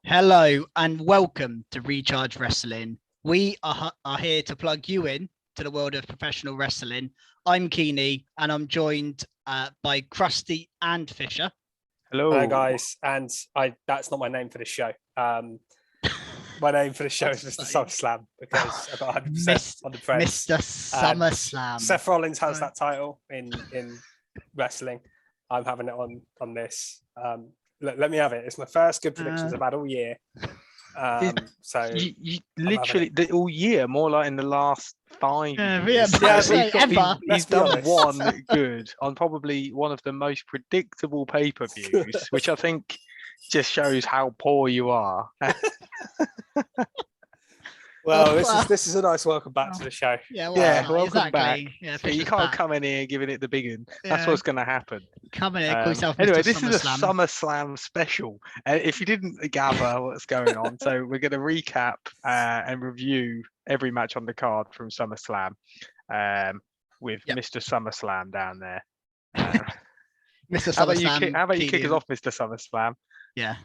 Hello and welcome to Recharge Wrestling. We are here to plug you in to the world of professional wrestling. I'm Keeney and I'm joined by Krusty and Fisher. Hello, guys. And that's not my name for the show. My name for the show is Mr. SummerSlam because I got 100% on the press. Mr. SummerSlam. Seth Rollins has that title in wrestling. I'm having it on this. Let me have it. It's my first good predictions I've had all year. So you literally all year, more like in the last 5 years. He's done one good on probably one of the most predictable pay-per-views, which I think just shows how poor you are. Well, this is a nice welcome back to the show. Welcome back. Yeah, you can't come in here giving it the big one. That's what's going to happen. Come in here, call yourself anyway, Mr. this is a SummerSlam. SummerSlam special. If you didn't gather what's going on, so we're going to recap and review every match on the card from SummerSlam with Mr. SummerSlam down there. Mr. SummerSlam. How about you kick us off, Mr. SummerSlam? Yeah.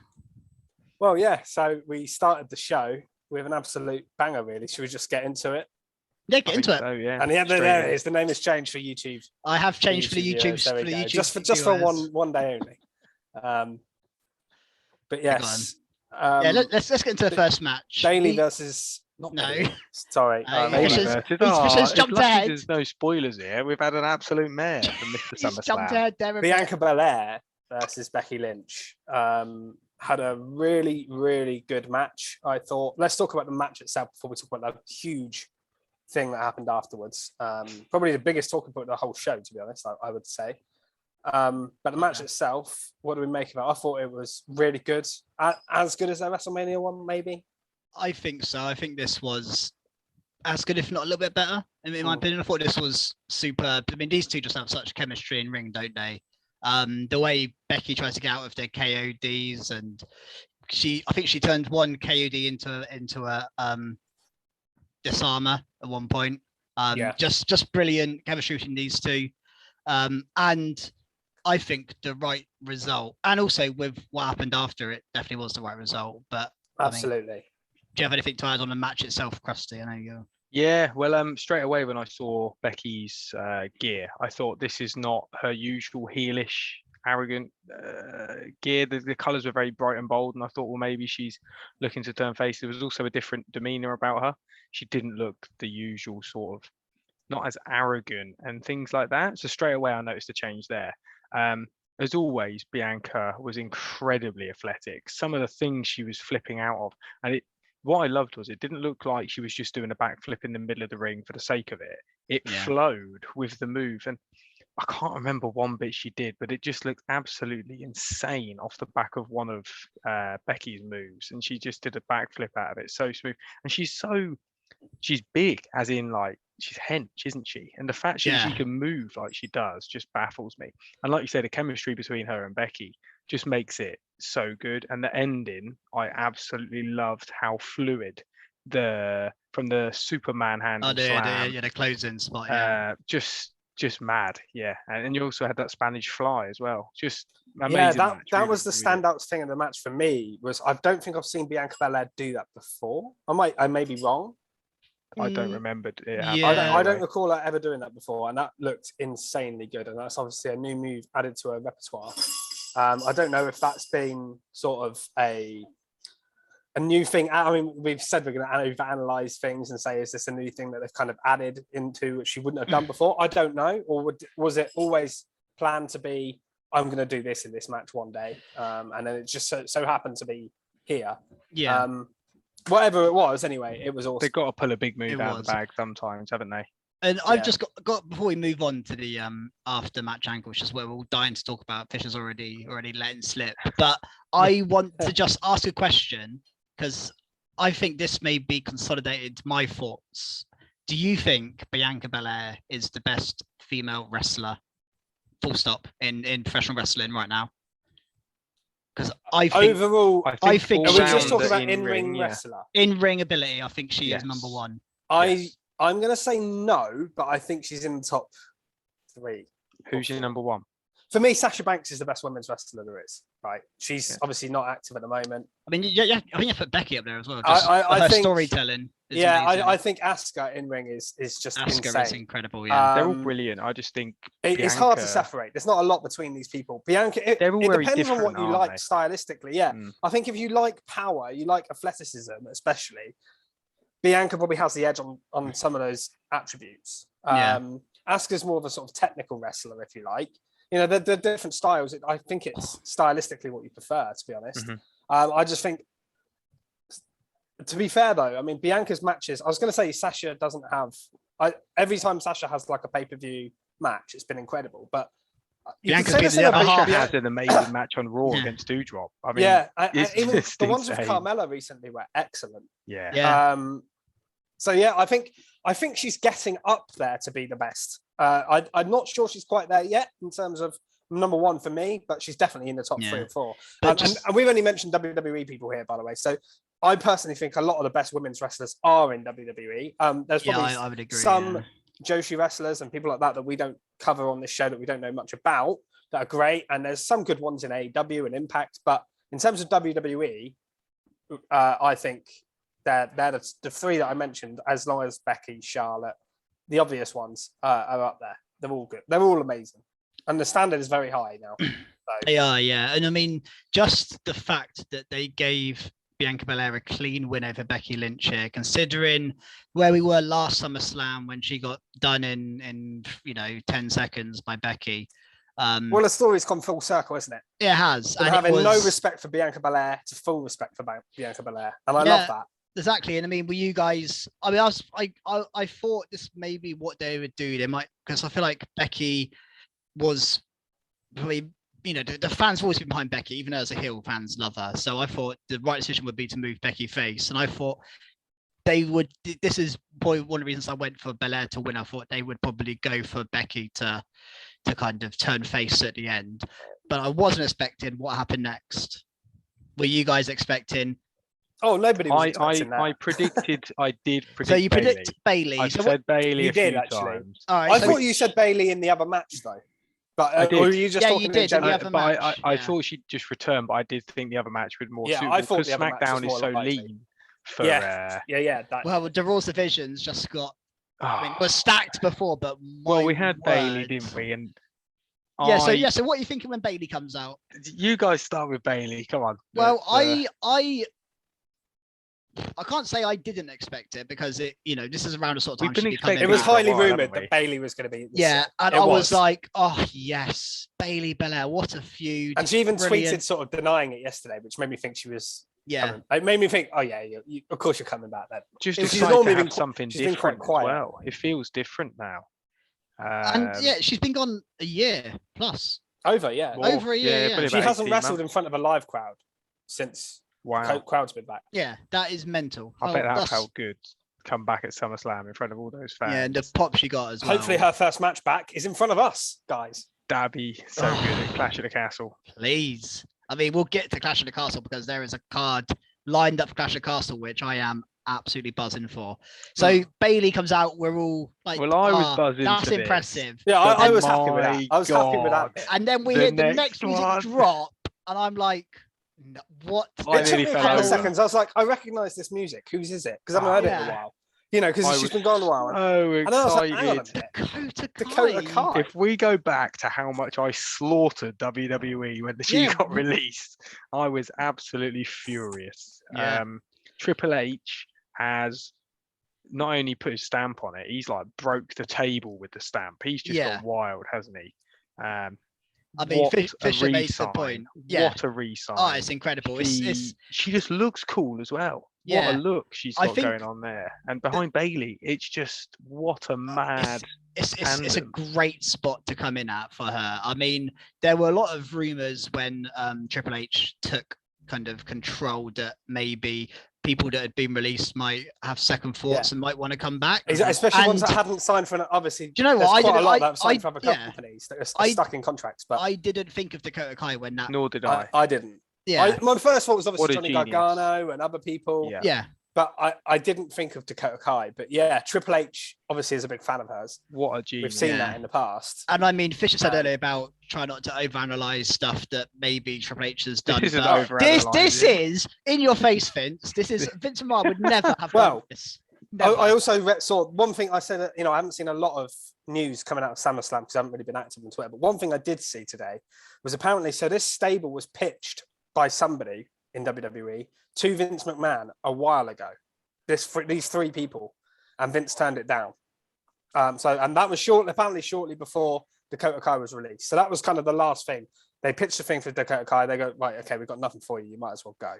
Well, yeah. So we started the show with an absolute banger, really. Should we just get into it? Yeah, get into it. So, yeah. And there it is. The name has changed for YouTube. I have changed for the YouTube. Just for one day only. But yes. Let's get into the first match. Bayley versus. Sorry. Fisher's jumped ahead. There's no spoilers here. We've had an absolute mare from Mr. SummerSlam. Jumped ahead there. Bianca Belair versus Becky Lynch. Had a really, really good match, I thought. Let's talk about the match itself before we talk about that huge thing that happened afterwards. Probably the biggest talking point of the whole show, to be honest, I would say. But the match itself, what do we make of it? I thought it was really good. As good as the WrestleMania one, maybe? I think so. I think this was as good, if not a little bit better. In my opinion, I thought this was superb. I mean, these two just have such chemistry in ring, don't they? The way Becky tries to get out of their KODs, and I think she turned one KOD into a disarmer at one point. Just brilliant chemistry between these two, and I think the right result, and also with what happened after it, definitely was the right result. But absolutely. Do you have anything to add on the match itself, Krusty? I know you. Yeah, well, straight away when I saw Becky's gear, I thought this is not her usual heelish, arrogant gear. The colours were very bright and bold, and I thought, well, maybe she's looking to turn face. There was also a different demeanour about her. She didn't look the usual sort of, not as arrogant and things like that. So straight away I noticed a change there. As always, Bianca was incredibly athletic. Some of the things she was flipping out of, and what I loved was it didn't look like she was just doing a backflip in the middle of the ring for the sake of it. It flowed with the move. And I can't remember one bit she did, but it just looked absolutely insane off the back of one of Becky's moves. And she just did a backflip out of it. So smooth. And she's big, as in like, she's hench, isn't she? And the fact that she can move like she does just baffles me. And like you said, the chemistry between her and Becky just makes it so good. And the ending, I absolutely loved how fluid from the Superman handle slam. The closing spot. Just mad, and you also had that Spanish fly as well. Just amazing. That really, was the standout thing in the match for me. Was I don't think I've seen Bianca Belair do that before. I may be wrong. I don't remember. I don't recall her ever doing that before, and that looked insanely good. And that's obviously a new move added to her repertoire. I don't know if that's been sort of a new thing. I mean, we've said we're going to overanalyze things and say, is this a new thing that they've kind of added into which she wouldn't have done before? I don't know. Or was it always planned to be, I'm going to do this in this match one day, and then it just so happened to be here. Whatever it was, anyway, it was awesome. They've got to pull a big move out of the bag sometimes, haven't they? And I've just got before we move on to the after match angle, which is where we're all dying to talk about. Fisher's already letting slip, but I want to just ask a question because I think this may be consolidated my thoughts. Do you think Bianca Belair is the best female wrestler, full stop, in professional wrestling right now? Because I think overall, I think we're just talking about in-ring wrestler. In-ring ability, I think she is number one. I'm going to say no, but I think she's in the top 3. Who's your number one? For me, Sasha Banks is the best women's wrestler there is. Right? She's obviously not active at the moment. I mean, yeah, I think you put Becky up there as well. I her think storytelling. I think Asuka in ring is just Asuka insane. is incredible. Yeah, they're all brilliant. I just think it's hard to separate. There's not a lot between these people. Bianca, they're all it very depends on what you different, like aren't stylistically. Yeah, I think if you like power, you like athleticism, especially. Bianca probably has the edge on some of those attributes. Asuka's more of a sort of technical wrestler, if you like. You know, they're different styles. I think it's stylistically what you prefer, to be honest. I just think, to be fair though, I mean, Bianca's matches, I was going to say Sasha doesn't have, every time Sasha has like a pay-per-view match, it's been incredible. But Bianca's been the other half. Had an amazing match on Raw against Doudrop. I mean, even the ones with Carmella recently were excellent. Yeah. So yeah, I think she's getting up there to be the best. I'm not sure she's quite there yet in terms of number one for me, but she's definitely in the top 3 or 4. And we've only mentioned WWE people here, by the way. So I personally think a lot of the best women's wrestlers are in WWE. There's probably I would agree, some Joshi wrestlers and people like that we don't cover on this show that we don't know much about that are great. And there's some good ones in AEW and Impact. But in terms of WWE, I think they're the 3 that I mentioned, as long as Becky, Charlotte, the obvious ones are up there. They're all good. They're all amazing. And the standard is very high now. So. They are, yeah. And I mean, just the fact that they gave Bianca Belair a clean win over Becky Lynch here, considering where we were last SummerSlam when she got done in 10 seconds by Becky. Well, the story's come full circle, isn't it? It has. From having no respect for Bianca Belair to full respect for Bianca Belair. And I love that. Exactly. And I mean, were you guys, I mean, I thought this may be what they would do. They might, because I feel like Becky was probably, the fans have always been behind Becky, even as a heel, fans love her. So I thought the right decision would be to move Becky face. And I thought they would, this is probably one of the reasons I went for Belair to win. I thought they would probably go for Becky to kind of turn face at the end. But I wasn't expecting what happened next. Were you guys expecting? Oh, nobody was expecting that. I did predict. So you predict Bayley. I said Bayley a few actually. times. All right, I thought you said Bayley in the other match though. But I did. or were you just talking you did. in general? I thought she'd just return, but I did think the other match was more suitable. I thought because the other match SmackDown was is so more lean. For, well, the Raw's divisions just got. I mean, was stacked before, but we had Bayley, didn't we? And so what are you thinking when Bayley comes out? You guys start with Bayley. Come on. Well, I can't say I didn't expect it because this is around a sort of time. It was highly rumored that Bayley was going to be. And I was like, oh yes, Bayley Belair, what a feud! And she even tweeted sort of denying it yesterday, which made me think she was. Coming. It made me think, oh yeah, of course you're coming back then. Just she's normally been something different as well. It feels different now. And she's been gone a year plus. Over a year. She hasn't wrestled in front of a live crowd since. Wow, crowd's been back. Yeah, that is mental. I bet that felt good. Come back at SummerSlam in front of all those fans. Yeah, and the pop she got as well. Hopefully, her first match back is in front of us, guys. That'd be so good at Clash of the Castle. Please, I mean, we'll get to Clash of the Castle because there is a card lined up for Clash of the Castle, which I am absolutely buzzing for. So Bayley comes out. We're all like, well, I was buzzing. That's impressive. Yeah, I was happy with that. I was happy with that. And then we hear the next music drop, and I'm like. What? It took me a couple of seconds. I was like, I recognise this music. Whose is it? Because I haven't heard it in a while. Because she's been gone a while. So excited. Dakota Kai. If we go back to how much I slaughtered WWE when she got released, I was absolutely furious. Yeah. Triple H has not only put his stamp on it, he's like broke the table with the stamp. He's just gone wild, hasn't he? I mean, Fisher makes the point. Yeah. What a re-sign. Oh, it's incredible. She just looks cool as well. Yeah. What a look she's got going on there. And behind Bayley, it's just what a mad. It's a great spot to come in at for her. I mean, there were a lot of rumors when Triple H took kind of control that maybe people that had been released might have second thoughts and might want to come back. Especially ones that hadn't signed for obviously. Do you know what? Quite a lot that have signed for other companies that are stuck in contracts. But I didn't think of Dakota Kai when that. Nor did I. I didn't. Yeah. My first thought was obviously Johnny Gargano and other people. Yeah. But I didn't think of Dakota Kai. But yeah, Triple H obviously is a big fan of hers. What a genius. We've seen Yeah. that in the past. And I mean, Fisher said earlier about trying not to overanalyze stuff that maybe Triple H has done. This isn't but overanalyzing. this is in your face, Vince. This is Vince McMahon would never have done this. Never. I also saw one thing. I said, I haven't seen a lot of news coming out of SummerSlam because I haven't really been active on Twitter. But one thing I did see today was apparently, so this stable was pitched by somebody in WWE to Vince McMahon a while ago. These three people, and Vince turned it down. And that was shortly before Dakota Kai was released. So that was kind of the last thing. They pitched the thing for Dakota Kai. They go, right, okay, we've got nothing for you. You might as well go.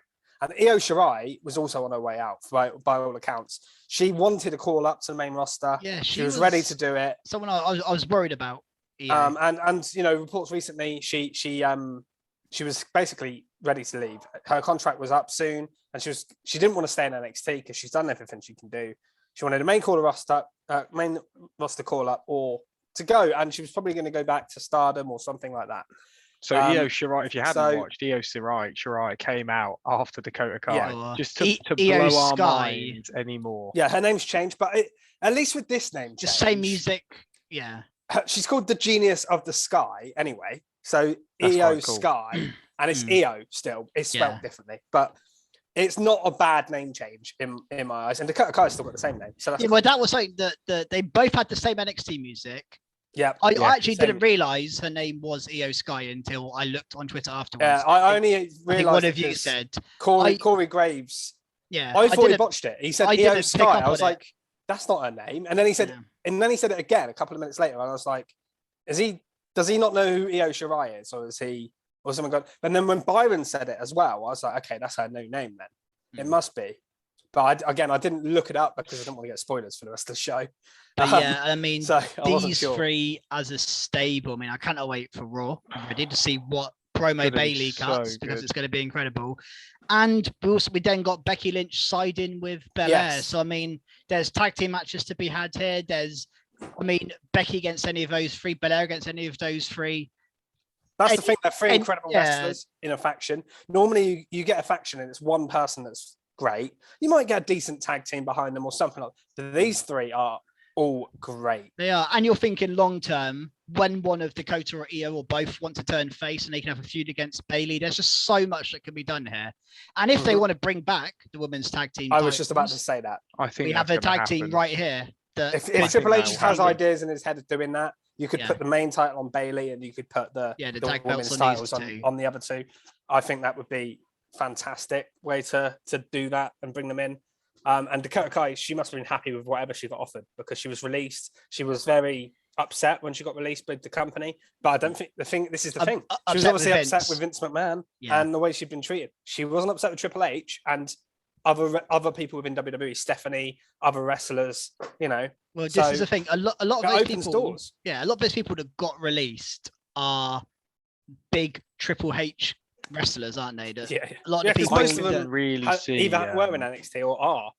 And Io Shirai was also on her way out, by all accounts. She wanted to call up to the main roster. Yeah, she was ready to do it. Someone I was worried about. Io. And reports recently, she was basically ready to leave. Her contract was up soon, and she didn't want to stay in NXT because she's done everything she can do. She wanted a main roster call up or to go, and she was probably going to go back to Stardom or something like that. So Io Shirai, if you hadn't watched, Io Shirai came out after Dakota Kai, just to blow our minds anymore. Yeah, her name's changed, but at least with this name, the same music. Yeah, she's called the Genius of the Sky anyway. So That's Io quite cool. Sky, and it's Io still. It's spelled differently, but it's not a bad name change in my eyes. And Dakota Kai's still got the same name. So that's well, that was like that they both had the same NXT music. Yeah, I actually didn't realize her name was Io Sky until I looked on Twitter afterwards. Yeah, I only realized one of you said Corey Graves. Yeah, I thought he botched it. He said Io Sky. I was like, that's not her name. And then he said, and then he said it again a couple of minutes later. And I was like, does he not know who Io Shirai is, or is he, or someone got? And then when Byron said it as well, I was like, okay, that's her new name then. It must be. But I didn't look it up because I didn't want to get spoilers for the rest of the show. But yeah, I mean, so these three as a stable, I mean, I cannot wait for Raw. I'm ready to see what promo Bailey cuts because it's going to be incredible. And we then got Becky Lynch siding with Belair. So, I mean, there's tag team matches to be had here. Becky against any of those three, Belair against any of those three. That's the thing. They're three incredible wrestlers in a faction. Normally, you get a faction and it's one person that's great. You might get a decent tag team behind them or something like that. These three are all great. They are. And you're thinking long term, when one of Dakota or Io or both want to turn face and they can have a feud against Bailey, there's just so much that can be done here. And if they want to bring back the women's tag team, I was just about to say that. I think we have a tag team right here. If Triple H has ideas in his head of doing that, you could put the main title on Bailey and you could put the tag women's belts on the other two. I think that would be fantastic way to do that and bring them in. And Dakota Kai, she must have been happy with whatever she got offered because she was released. She was very upset when she got released with the company, but I don't think this is the thing. She was obviously upset with Vince McMahon and the way she'd been treated. She wasn't upset with Triple H and other people within WWE, Stephanie, other wrestlers, Well, this is the thing. A lot of those people, doors. a lot of those people that got released are big Triple H wrestlers, aren't they? A lot of people most of them really either were in NXT or are.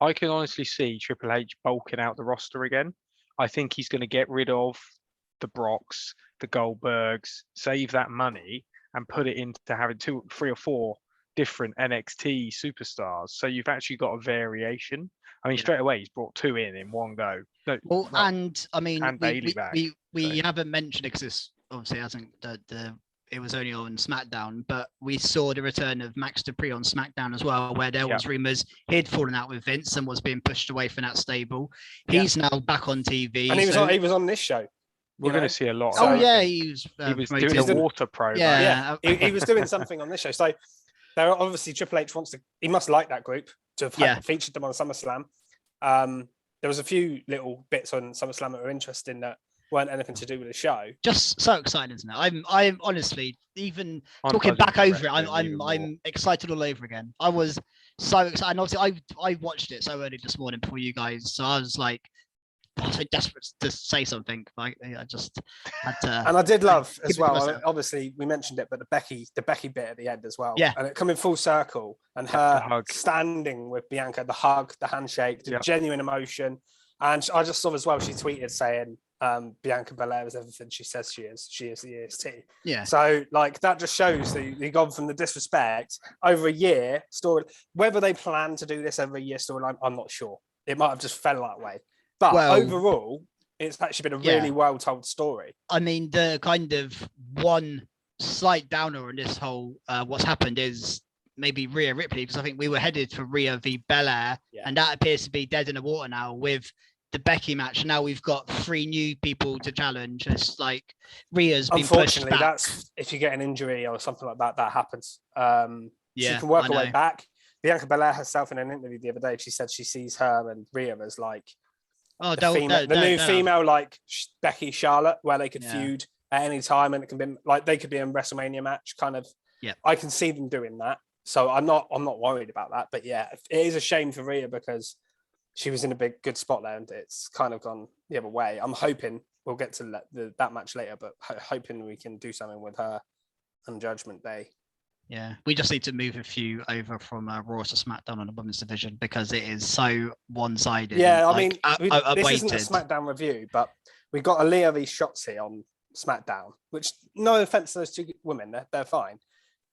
I can honestly see Triple H bulking out the roster again. I think he's going to get rid of the Brocks, the Goldbergs, save that money and put it into having 2, 3 or 4 different NXT superstars. So you've actually got a variation. I mean, straight away he's brought 2 in one go. And I mean, and Bailey back. We haven't mentioned it because this obviously hasn't it was only on SmackDown, but we saw the return of Max Dupree on SmackDown as well, where there was rumors he'd fallen out with Vince and was being pushed away from that stable. He's now back on TV. And he was on this show. We're going to see a lot. He was doing a water promo. He was doing something on this show. So there are obviously Triple H he must like that group to have featured them on SummerSlam. There was a few little bits on SummerSlam that were interesting that weren't anything to do with the show. Just so exciting, isn't it? I'm honestly, even talking back over it, I'm excited all over again. I was so excited. And obviously I watched it so early this morning before you guys, so I was so desperate to say something. I just had to. And I did love as well. Obviously, we mentioned it, but the Becky bit at the end as well. Yeah. And it coming full circle, and her standing with Bianca, the hug, the handshake, the genuine emotion. And I just saw as well. She tweeted saying, Bianca Belair is everything she says she is. She is the EST. Yeah. So like that just shows that you've gone from the disrespect over a year story. Whether they plan to do this every year storyline, I'm not sure. It might have just fell that way. But overall, it's actually been a really well told story. I mean, the kind of one slight downer in this whole what's happened is maybe Rhea Ripley, because I think we were headed for Rhea v Belair, and that appears to be dead in the water now with the Becky match. Now we've got 3 new people to challenge. It's like Rhea's been pushed back. That's if you get an injury or something like that, that happens. She can work her way back. Bianca Belair herself in an interview the other day, she said she sees her and Rhea as like the new female like Becky Charlotte, where they could feud at any time, and it can be like they could be in WrestleMania match kind of. Yeah, I can see them doing that, so I'm not worried about that. But yeah, it is a shame for Rhea because she was in a good spot there, and it's kind of gone the other way. I'm hoping we'll get to that match later, but hoping we can do something with her on Judgment Day. Yeah, we just need to move a few over from Raw to SmackDown on the women's division because it is so one-sided. Yeah, I mean, this isn't a SmackDown review, but we got Aaliyah v Shotzi on SmackDown, which, no offense to those 2 women, they're fine,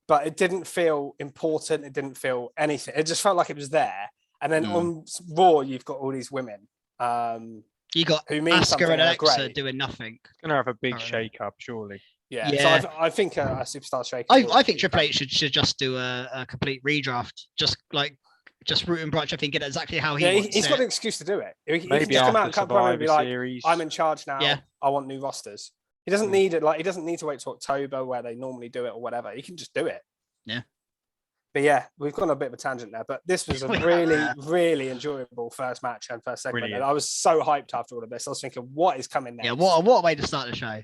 but it didn't feel important. It didn't feel anything. It just felt like it was there. And then on Raw, you've got all these women. You got Asuka and Alexa doing nothing. Gonna have a big shake-up, surely. Yeah. So I think a superstar shake. I think Triple H should just do a complete redraft, just root and branch. I think get exactly how he wants he's it. got an excuse to do it. He Maybe can just come out and cut and be like, series. "I'm in charge now. Yeah. I want new rosters." He doesn't need it. Like he doesn't need to wait to October where they normally do it or whatever. He can just do it. Yeah. But yeah, we've gone a bit of a tangent there. But this was a really enjoyable first match and first segment. And I was so hyped after all of this. I was thinking, what is coming next? Yeah, what a way to start the show.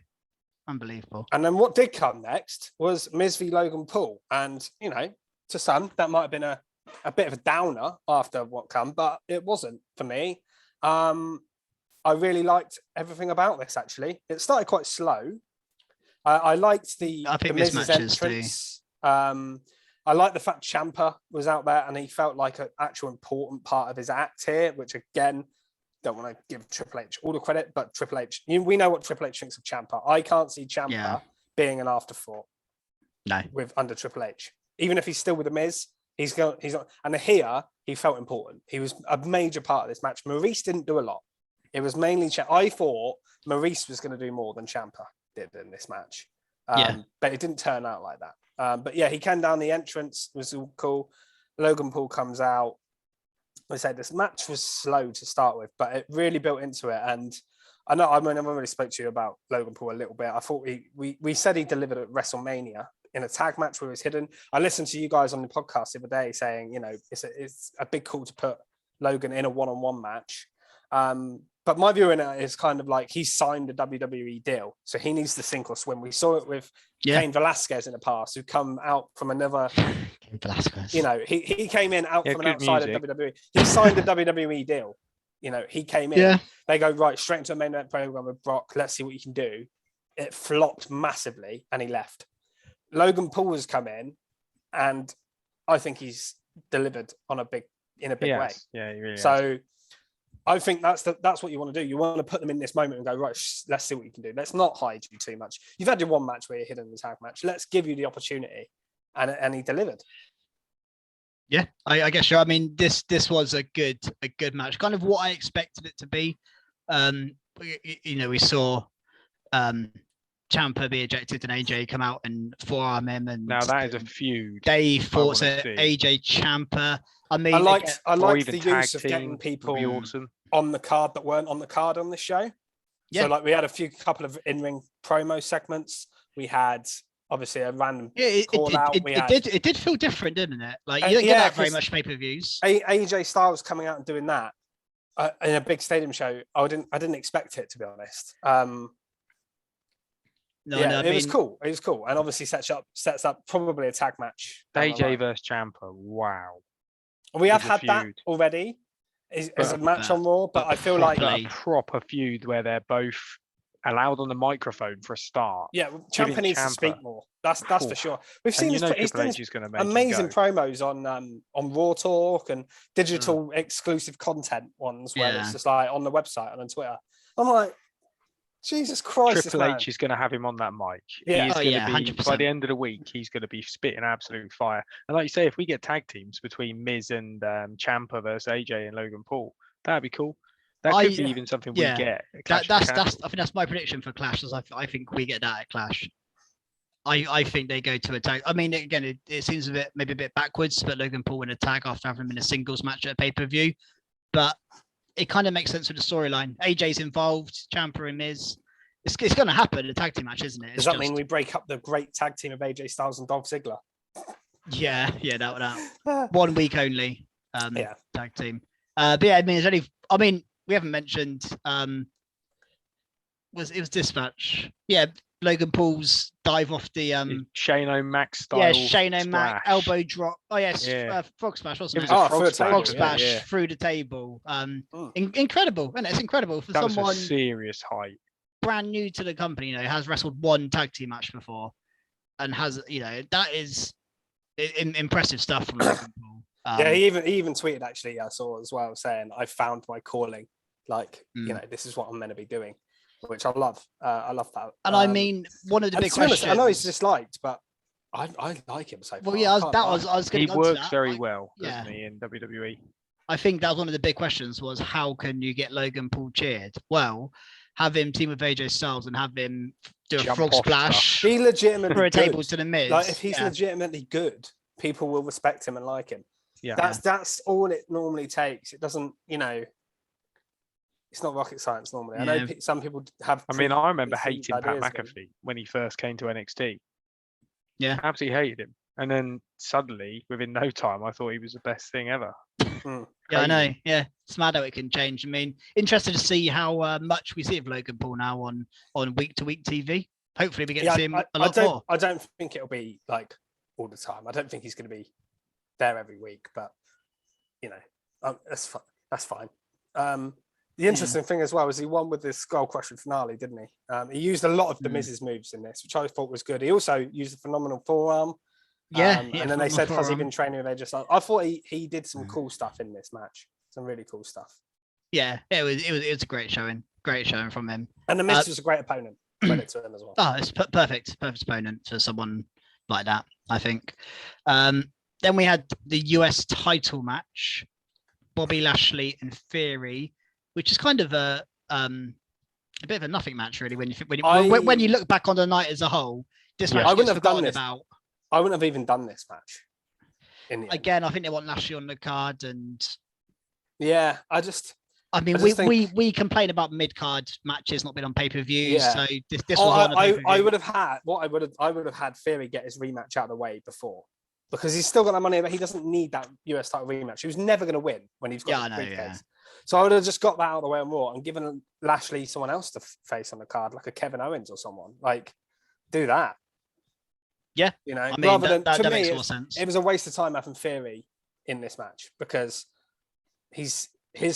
Unbelievable. And then what did come next was Miz v Logan Paul. And, you know, to some, that might have been a bit of a downer after what come, but it wasn't for me. I really liked everything about this, actually. It started quite slow. I liked the Miz's entrance. I like the fact Ciampa was out there and he felt like an actual important part of his act here, which again, don't want to give Triple H all the credit, but Triple H, we know what Triple H thinks of Ciampa. I can't see Ciampa being an afterthought. No, under Triple H, even if he's still with the Miz, he's not. And here he felt important. He was a major part of this match. Maurice didn't do a lot. It was mainly I thought Maurice was going to do more than Ciampa did in this match, but it didn't turn out like that. But yeah, he came down the entrance, was all cool. Logan Paul comes out. I said this match was slow to start with, but it really built into it. And I already spoke to you about Logan Paul a little bit. I thought we said he delivered at WrestleMania in a tag match where he was hidden. I listened to you guys on the podcast the other day saying, you know, it's a big call to put Logan in a one-on-one match. But my view in it is kind of like he's signed a WWE deal, so he needs to sink or swim. We saw it with Cain Velasquez in the past, who come out from another. Cain Velasquez. You know, he came in from outside of WWE. He signed a WWE deal. You know, he came in. Yeah. They go right straight into a main event program with Brock. Let's see what you can do. It flopped massively, and he left. Logan Paul has come in, and I think he's delivered in a big way. Yeah, he really so. Has. I think that's what you want to do. You want to put them in this moment and go, right, let's see what you can do. Let's not hide you too much. You've had your one match where you're hidden in the tag match. Let's give you the opportunity. And he delivered. Yeah, I guess so. I mean, this was a good match. Kind of what I expected it to be. You know, we saw Ciampa be ejected and AJ come out and forearm him. And now that is a feud. They fought AJ Ciampa. I mean, I liked the use of getting people on the card that weren't on the card on this show. Yeah. So like we had a couple of in-ring promo segments. We had obviously a random call out. It did feel different, didn't it? Like you don't get that very much pay-per-views. AJ Styles coming out and doing that in a big stadium show. I didn't expect it, to be honest. It was cool. It was cool, and obviously sets up probably a tag match. AJ versus Ciampa. Wow. We have had that already as a match on Raw, but I feel like a proper feud where they're both allowed on the microphone for a start. Yeah, Ciampa needs to speak more. That's for sure. We've seen he's done amazing promos on Raw Talk and digital exclusive content ones where it's just like on the website and on Twitter. I'm like, Jesus Christ, Triple H is going to have him on that mic. Yeah. He is going to be 100%. by the end of the week. He's going to be spitting absolute fire. And like you say, if we get tag teams between Miz and Ciampa versus AJ and Logan Paul, that'd be cool. That could be even something we get. That's I think that's my prediction for Clash. I think we get that at Clash. I think they go to a tag. I mean, again, it seems maybe a bit backwards, but Logan Paul win a tag after having him in a singles match at a pay-per-view. But it kind of makes sense with the storyline. AJ's involved, Ciampa and Miz. It's going to happen, a tag team match, isn't it? Does that mean we break up the great tag team of AJ Styles and Dolph Ziggler? Yeah, that 1 week only. Tag team. But yeah, I mean, we haven't mentioned. It was this match? Yeah, Logan Paul's dive off the Shane O'Mac style. Yeah, Shane O'Mac elbow drop. Oh yes, frog splash, wasn't it? Frog splash through the table. Incredible, and it's incredible for someone. Was a serious height. Brand new to the company, has wrestled one tag team match before, and has that is impressive stuff from Logan Paul. He even tweeted, actually, I saw as well, saying, "I found my calling. Like this is what I'm meant to be doing." Which I love. I love that. And I mean, one of the big questions. I know he's disliked, but I like him so far. Well, yeah, I was going to. He works very well, doesn't he, in WWE? I think that was one of the big questions: was how can you get Logan Paul cheered? Well, have him team with AJ Styles and have him do a frog splash. Be legitimately through a table to the Miz. Like if he's legitimately good, people will respect him and like him. Yeah, that's all it normally takes. It doesn't, It's not rocket science normally. I know some people have. I mean, I remember hating Pat McAfee when he first came to NXT. Yeah, absolutely hated him, and then suddenly, within no time, I thought he was the best thing ever. Yeah, I know. Yeah, it's mad how it can change. I mean, interested to see how much we see of Logan Paul now on week-to-week TV. Hopefully, we get to see him a lot more. I don't think it'll be like all the time. I don't think he's going to be there every week, but that's fine. The interesting thing as well is he won with this skull crushing finale, didn't he? He used a lot of the Miz's moves in this, which I thought was good. He also used a phenomenal forearm. And then they said, has he been training with AJ? I thought he did some cool stuff in this match. Some really cool stuff. Yeah, it was a great showing. Great showing from him. And the Miz was a great opponent. Credit to him as well. Oh, it's perfect opponent for someone like that, I think. Then we had the US title match, Bobby Lashley and Theory, which is kind of a bit of a nothing match, really. When you look back on the night as a whole, this match I wouldn't have done this. I wouldn't have even done this match. Again, I think they want Lashley on the card, and we complain about mid card matches not being on pay per view. So this was on a pay-per-view. I would have had Theory get his rematch out of the way before, because he's still got that money, but he doesn't need that US title rematch. He was never going to win when he's got the briefcase. So I would have just got that out of the way on Raw and given Lashley someone else to face on the card, like a Kevin Owens or someone. Like, do that. Yeah, rather than that to me, makes more sense. It was a waste of time having Theory in this match because his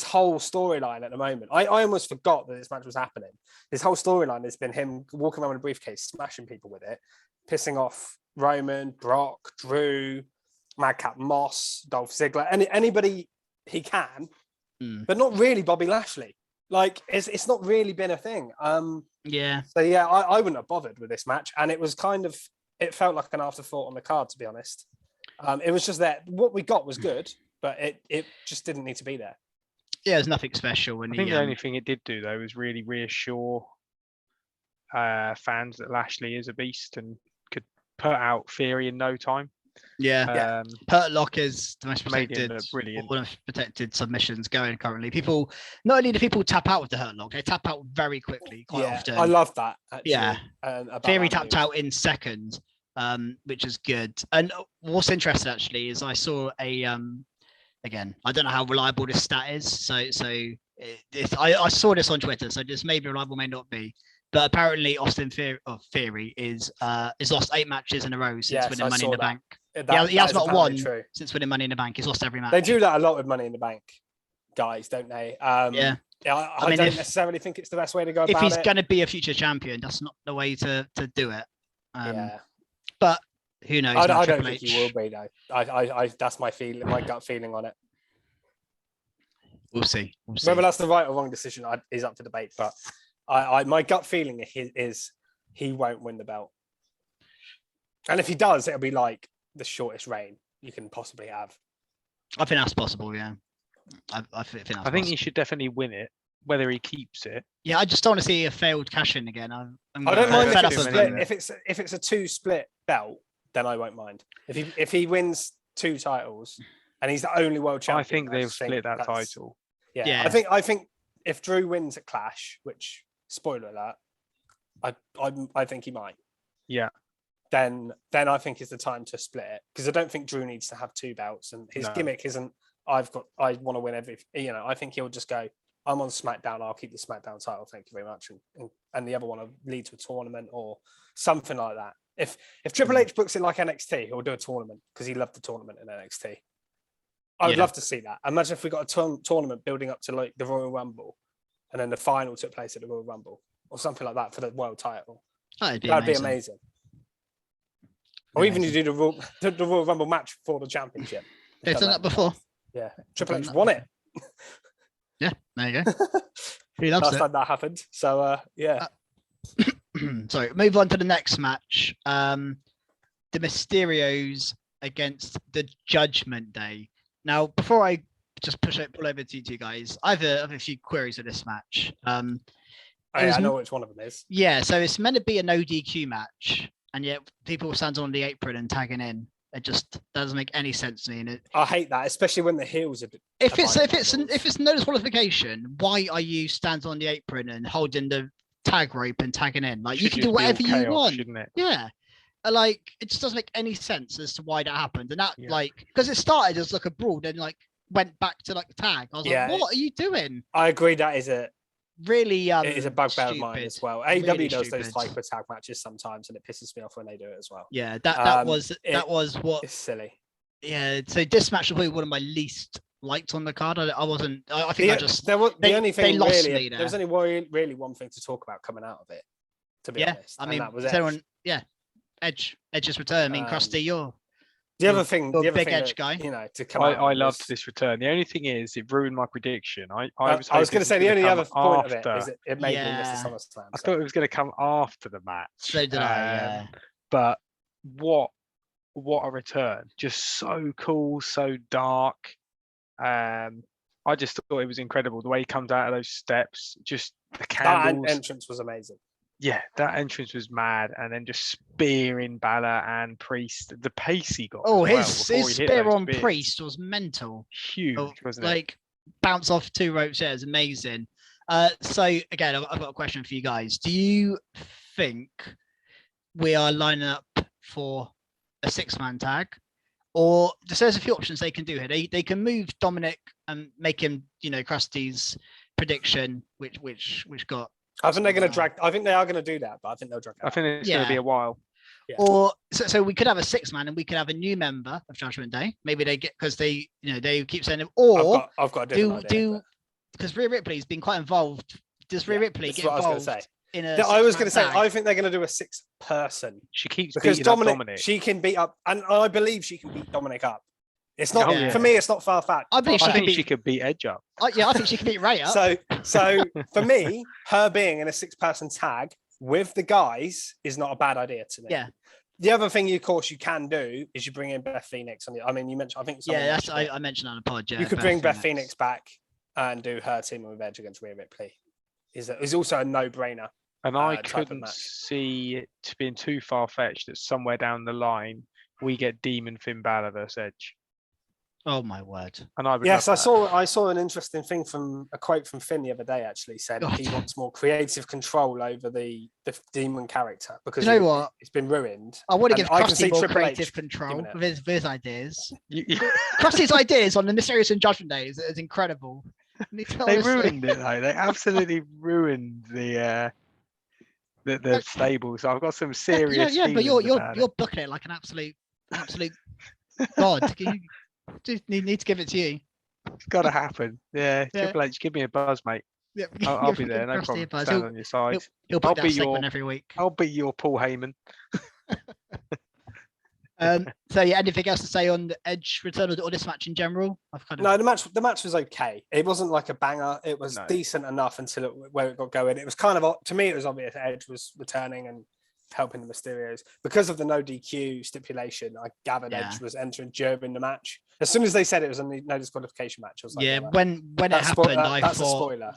whole storyline at the moment. I almost forgot that this match was happening. His whole storyline has been him walking around with a briefcase, smashing people with it, pissing off Roman, Brock, Drew, Madcap Moss, Dolph Ziggler, anybody he can, but not really Bobby Lashley. Like it's not really been a thing. I wouldn't have bothered with this match, and it was it felt like an afterthought on the card, to be honest. It was just that what we got was good, but it just didn't need to be there. Yeah, there's nothing special. I think the only thing it did do, though, was really reassure fans that Lashley is a beast and could put out Theory in no time. Hurt Lock is the most protected submissions going currently. People, not only do people tap out with the Hurt Lock, they tap out very quickly quite often. I love that. Actually. Yeah, Theory tapped out in seconds, which is good. And what's interesting actually is I saw a again, I don't know how reliable this stat is. So I saw this on Twitter, so this may be reliable, may not be. But apparently, Austin Theory is lost 8 matches in a row since winning Money in the Bank. He has not won since winning Money in the Bank. He's lost every match. They do that a lot with Money in the Bank, guys, don't they? I don't necessarily think it's the best way to go about it. If he's going to be a future champion, that's not the way to do it. But who knows? I don't think he will be, though. I that's my feeling, my gut feeling on it. We'll see. Whether that's the right or wrong decision is up for debate, but My gut feeling is he won't win the belt. And if he does, it'll be like the shortest reign you can possibly have. I think that's possible. Yeah, I think that's I think he should definitely win it. Whether he keeps it. Yeah, I just don't want to see a failed cash in again. I don't mind fed if up it's of split. them. If it's a 2 split belt, then I won't mind. If he wins 2 titles and he's the only world champion, I think they'll split that title. Yeah, I think if Drew wins at Clash, which spoiler alert, I think he might. Yeah. Then I think it's the time to split it, because I don't think Drew needs to have 2 belts, and his gimmick isn't I want to win every. I think he'll just go, I'm on SmackDown, I'll keep the SmackDown title, thank you very much, and the other one will lead to a tournament or something like that. If Triple H books it like NXT, he'll do a tournament because he loved the tournament in NXT. I would love to see that. Imagine if we got a tournament building up to like the Royal Rumble, and then the final took place at the Royal Rumble or something like that for the world title. That'd be amazing. Or even you do the Royal Rumble match for the championship. They've done that before. Yeah, Triple H won it. Yeah, there you go. He loves Last it. time that happened. So yeah. Sorry, move on to the next match. The Mysterios against the Judgment Day. Now, before I just pull over to you two guys, I have a few queries of this match. I know which one of them is. Yeah, so it's meant to be an ODQ match, and yet people stand on the apron and tagging in. It just doesn't make any sense to me. And I hate that, especially when the heels are. If it's no disqualification, why are you standing on the apron and holding the tag rope and tagging in? Like, you can do whatever you want. Yeah. Like, it just doesn't make any sense as to why that happened. And that, because it started as like a brawl, then like went back to like the tag. I was like, what are you doing? I agree. That is a really it is a bugbear of mine as well. AEW really does stupid. those type of tag matches sometimes, and it pisses me off when they do it as well. Yeah, that was what. It's silly. Yeah, so this match was probably one of my least liked on the card. I think there was only really one thing to talk about coming out of it. To be honest, I mean, that was Edge's return. I mean, Krusty, the other thing, big Edge guy. To come I loved this return. The only thing is, it ruined my prediction. I was going to say the only other point of it is it made me miss the SummerSlam. I thought it was going to come after the match. So did I. Yeah. But what a return! Just so cool, so dark. I just thought it was incredible the way he comes out of those steps. Just the candles. That entrance was amazing. Yeah, that entrance was mad, and then just spearing Balor and Priest. The pace he got. Oh, his spear on Priest was mental. Huge, wasn't it? Like, bounce off 2 ropes. Yeah, it's amazing. So again, I've got a question for you guys. Do you think we are lining up for a 6-man tag, or there's a few options they can do here? They can move Dominic and make him, Krusty's prediction, which got. I think they're going to drag. I think they are going to do that, but I think they'll drag. I think it's going to be a while. Yeah. Or so we could have a 6-man, and we could have a new member of Judgment Day. Maybe they get, because they keep saying it. Or I've got a different idea, because Rhea Ripley's been quite involved. Does Rhea Ripley get involved? I was going to say. I think they're going to do a 6-person. She keeps because beating up Dominic. She can beat up, and I believe she can beat Dominic up. It's not for me. It's not far fetched. I think she could beat Edge up. I think she could beat Ray up. So for me, her being in a 6-person tag with the guys is not a bad idea to me. Yeah. The other thing, of course, you can do is you bring in Beth Phoenix. I mean, you mentioned. I think. I mentioned on the pod. Yeah, you could bring Beth Phoenix back and do her team with Edge against Rhea Ripley. Is also a no-brainer. And I couldn't see it being too far-fetched that somewhere down the line we get Demon Finn Balor versus Edge. Oh my word! And I saw an interesting thing from a quote from Finn the other day. Actually, said he wants more creative control over the demon character because it's been ruined. I want to give Krusty more creative control with his ideas. Krusty's ideas on the Mysterious and Judgment Day is incredible. They ruined it though. They absolutely ruined the stable. So I've got some serious. Yeah, but you're booking it like an absolute god. Just need to give it to you. It's got to happen. Yeah, Triple H, give me a buzz, mate. Yeah, I'll be there. No problem. Stand on your side. He'll put that segment every week. I'll be your Paul Heyman. So yeah, anything else to say on the Edge return or this match in general? No, the match was okay. It wasn't like a banger. It was decent enough until where it got going. It was kind of, to me, it was obvious Edge was returning and helping the Mysterios because of the no DQ stipulation. I gathered Edge was entering during the match. As soon as they said it was a no disqualification match, I was like, when it happened, I that's thought, a spoiler.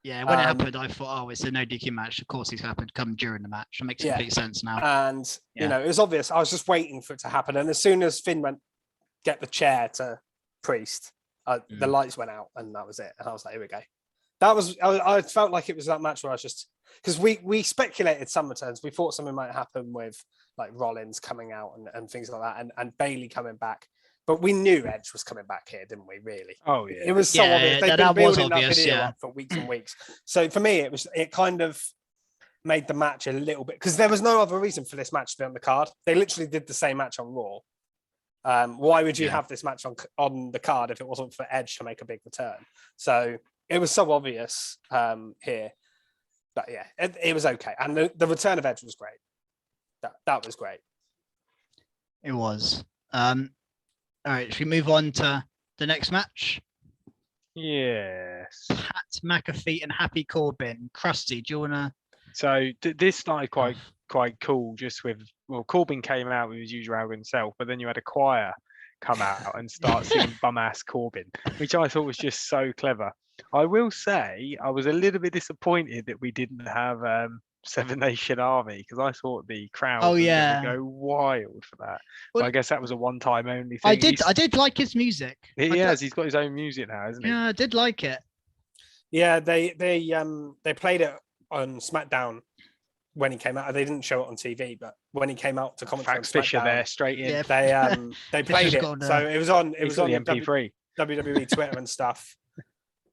Yeah, when it happened, I thought, oh, it's a no DQ match. Of course, he's happened to come during the match. It makes complete sense now. And you know, it was obvious. I was just waiting for it to happen. And as soon as Finn went get the chair to Priest, the lights went out, and that was it. And I was like, here we go. That was. I felt like it was that match where I was just, because we speculated some returns. We thought something might happen with like Rollins coming out and things like that, and Bailey coming back. But we knew Edge was coming back here, didn't we? Really? Oh yeah. It was so obvious. They've been building that video up for weeks and weeks. So for me, it kind of made the match a little bit, because there was no other reason for this match to be on the card. They literally did the same match on Raw. Why would you have this match on the card if it wasn't for Edge to make a big return? So it was so obvious here. But yeah, it was okay. And the return of Edge was great. That was great. It was. All right, should we move on to the next match? Yes. Pat McAfee and Happy Corbin. Krusty, do you want to... So this started quite cool, just with, Corbin came out with his usual arrogant self, but then you had a choir come out and start singing bum-ass Corbin, which I thought was just so clever. I will say I was a little bit disappointed that we didn't have Seven Nation Army, because I thought the crowd was going to go wild for that. Well, but I guess that was a one-time only thing. I did like his music. He's got his own music now, hasn't he? Yeah, I did like it. Yeah, they played it on SmackDown when he came out. They didn't show it on TV, but when he came out to commentary on SmackDown, Fisher there straight in. Yeah, they played it. So it was on the MP3, WWE Twitter and stuff.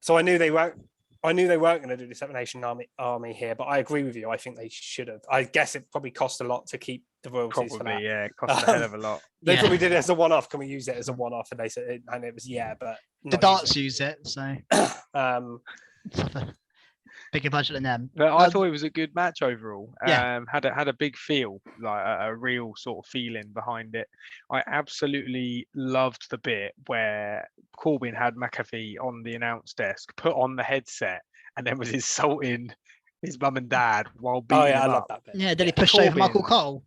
So I knew they weren't going to do the Seven Nation Army here, but I agree with you. I think they should have. I guess it probably cost a lot to keep the royalties for that. Yeah, it cost a hell of a lot. They probably did it as a one-off. Can we use it as a one-off? And they said, and it was but the darts use it. So bigger budget than them. But I thought it was a good match overall. Had a big feel, like a real sort of feeling behind it. I absolutely loved the bit where Corbin had McAfee on the announce desk, put on the headset, and then was insulting his mum and dad while beating him up. I love that bit. Yeah, then he pushed over Michael Cole.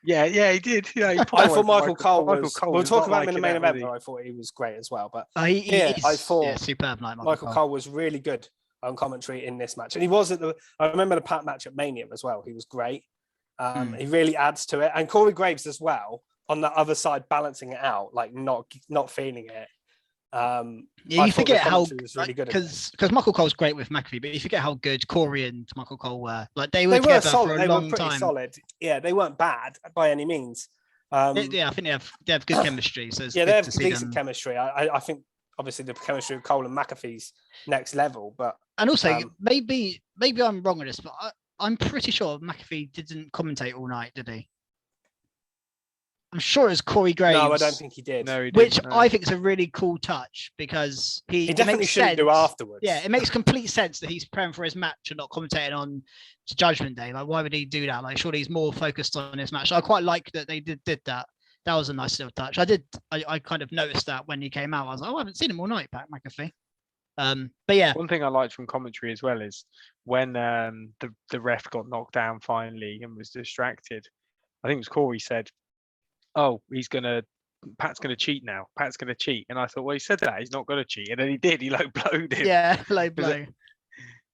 Yeah, he did. Yeah, I thought Michael Cole was. We'll talk about him in the main event, but I thought he was great as well. But I thought superb night. Michael Cole was really good on commentary in this match, and he was I remember the Pat match at Mania as well. He was great. He really adds to it, and Corey Graves as well on the other side, balancing it out, like not feeling it. You forget how really good, because Michael Cole's great with McAfee, but you forget how good Corey and Michael Cole were. Like they were together solid. For a long were pretty time. Solid. Yeah, they weren't bad by any means. I think they have good chemistry. So they have decent chemistry. I think obviously the chemistry of Cole and McAfee's next level, but also maybe I'm wrong on this, but I'm pretty sure McAfee didn't commentate all night, did he? I'm sure it was Corey Graves. No, I don't think he did. No, he didn't, which I think is a really cool touch, because he definitely shouldn't do afterwards. Yeah, it makes complete sense that he's preparing for his match and not commentating on Judgment Day. Like, why would he do that? Like, surely he's more focused on his match. So I quite like that they did that. That was a nice little touch. I kind of noticed that when he came out. I was like, I haven't seen him all night, Pat McAfee. But yeah, one thing I liked from commentary as well is when the ref got knocked down finally and was distracted. I think it was Corey said, "Oh, Pat's gonna cheat now. Pat's gonna cheat." And I thought, well, he said that he's not gonna cheat, and then he did. He blowed him. Yeah, low blow.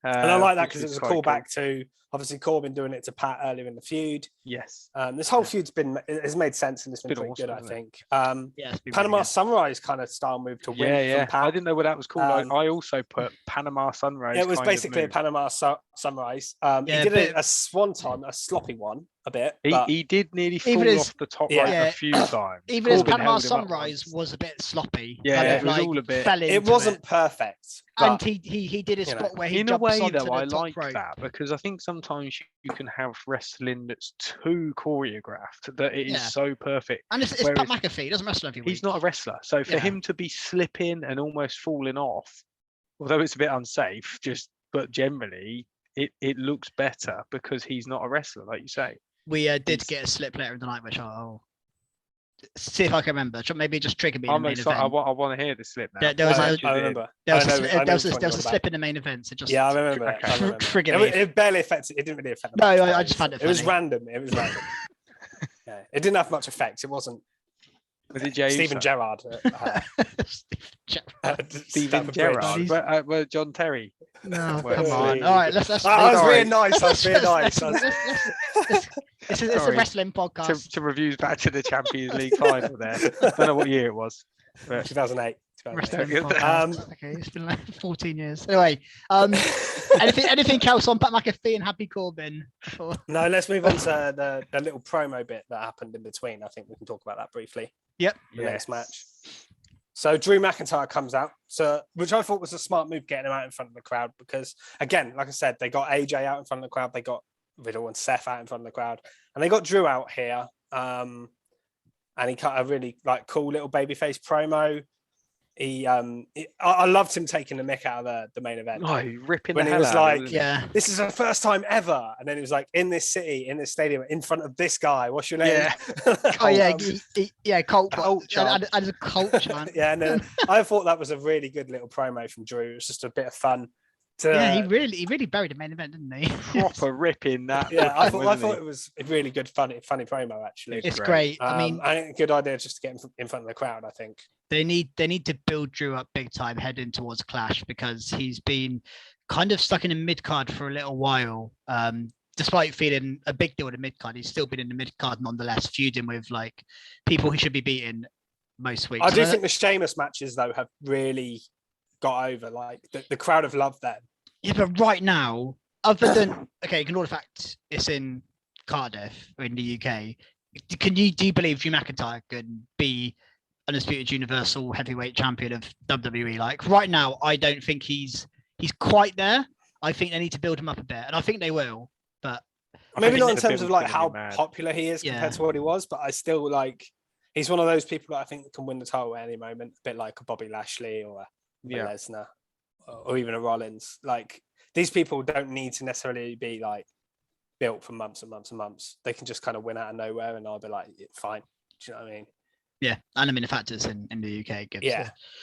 And I like that because it was a callback to obviously Corbin doing it to Pat earlier in the feud. Yes. This whole feud's has made sense and it's been pretty good, I think. Panama really Sunrise kind of style move to win from Pat. I didn't know what that was called. I also put Panama Sunrise. It was basically a Panama Sunrise. He did a swanton, a sloppy one, a bit. He did nearly fall off the top rope a few times. Even his Panama Sunrise was a bit sloppy. Yeah, it was all a bit. It wasn't perfect. And he did a spot where he jumps onto the top rope. In a way, though, I like that, because I think sometimes you can have wrestling that's too choreographed that it is so perfect. And it's Pat McAfee. He doesn't wrestle every week. He's not a wrestler. So for him to be slipping and almost falling off, although it's a bit unsafe, but generally it looks better because he's not a wrestler, like you say. We did get a slip later in the night, which I'll see if I can remember. Maybe just trigger me in the I'm main excited. event. I want to hear the slip now. There was I a remember. there was I know a which one slip in the main event. So just I remember it. Okay. I remember. Trigger me. It barely affected. It didn't really affect. The No, match, I just found it It was funny. random. Yeah, it didn't have much effect. It wasn't. Was it Jey Steven Uso? Gerrard. Steven Gerrard? Well, John Terry. No, Well, come on. please. All right, let's. I was Sorry. being nice. I was being nice. This is a Sorry. wrestling podcast. To reviews back to the Champions League final there. Don't know what year it was. But 2008. Wrestling Okay. podcast. Okay, it's been like 14 years. Anyway, anything else on Pat McAfee and Happy Corbin? No, let's move on to the little promo bit that happened in between. I think we can talk about that briefly. Yep. The next match. So Drew McIntyre comes out, which I thought was a smart move, getting him out in front of the crowd, because again, like I said, they got AJ out in front of the crowd, they got Riddle and Seth out in front of the crowd, and they got Drew out here. And he cut a really cool little babyface promo. I loved him taking the mick out of the main event. oh, ripping When the he hell was out like, of it, wasn't Yeah. this is the first time ever. And then he was like, in this city, in this stadium, in front of this guy. What's your name? Oh yeah, Colt. Colt chant. And a Colt chant. Yeah, and then I thought that was a really good little promo from Drew. It was just a bit of fun. Yeah, he really buried the main event, didn't he? proper ripping that. Yeah, I wasn't thought he? it was a really good, funny promo. Actually, It's great. great. I mean, I think a good idea just to get in front of the crowd. I think. they need to build Drew up big time heading towards Clash, because he's been kind of stuck in a mid card for a little while. Despite feeling a big deal in the mid card, he's still been in the mid card nonetheless, feuding with people he should be beating most weeks. I do think the Sheamus matches though have really got over. The crowd have loved them. Yeah, but right now, other than ignore the fact it's in Cardiff or in the UK, do you believe Drew McIntyre can be undisputed Universal Heavyweight Champion of WWE? Right now, I don't think he's quite there. I think they need to build him up a bit, and I think they will. But Maybe not in the terms of build's gonna how be mad. popular he is compared to what he was, but I still he's one of those people that I think can win the title at any moment, a bit like a Bobby Lashley or a Lesnar or even a Rollins. These people don't need to necessarily be built for months and months and months. They can just kind of win out of nowhere, and I'll be like, fine. Do you know what I mean? yeah, and I mean the factors in the UK.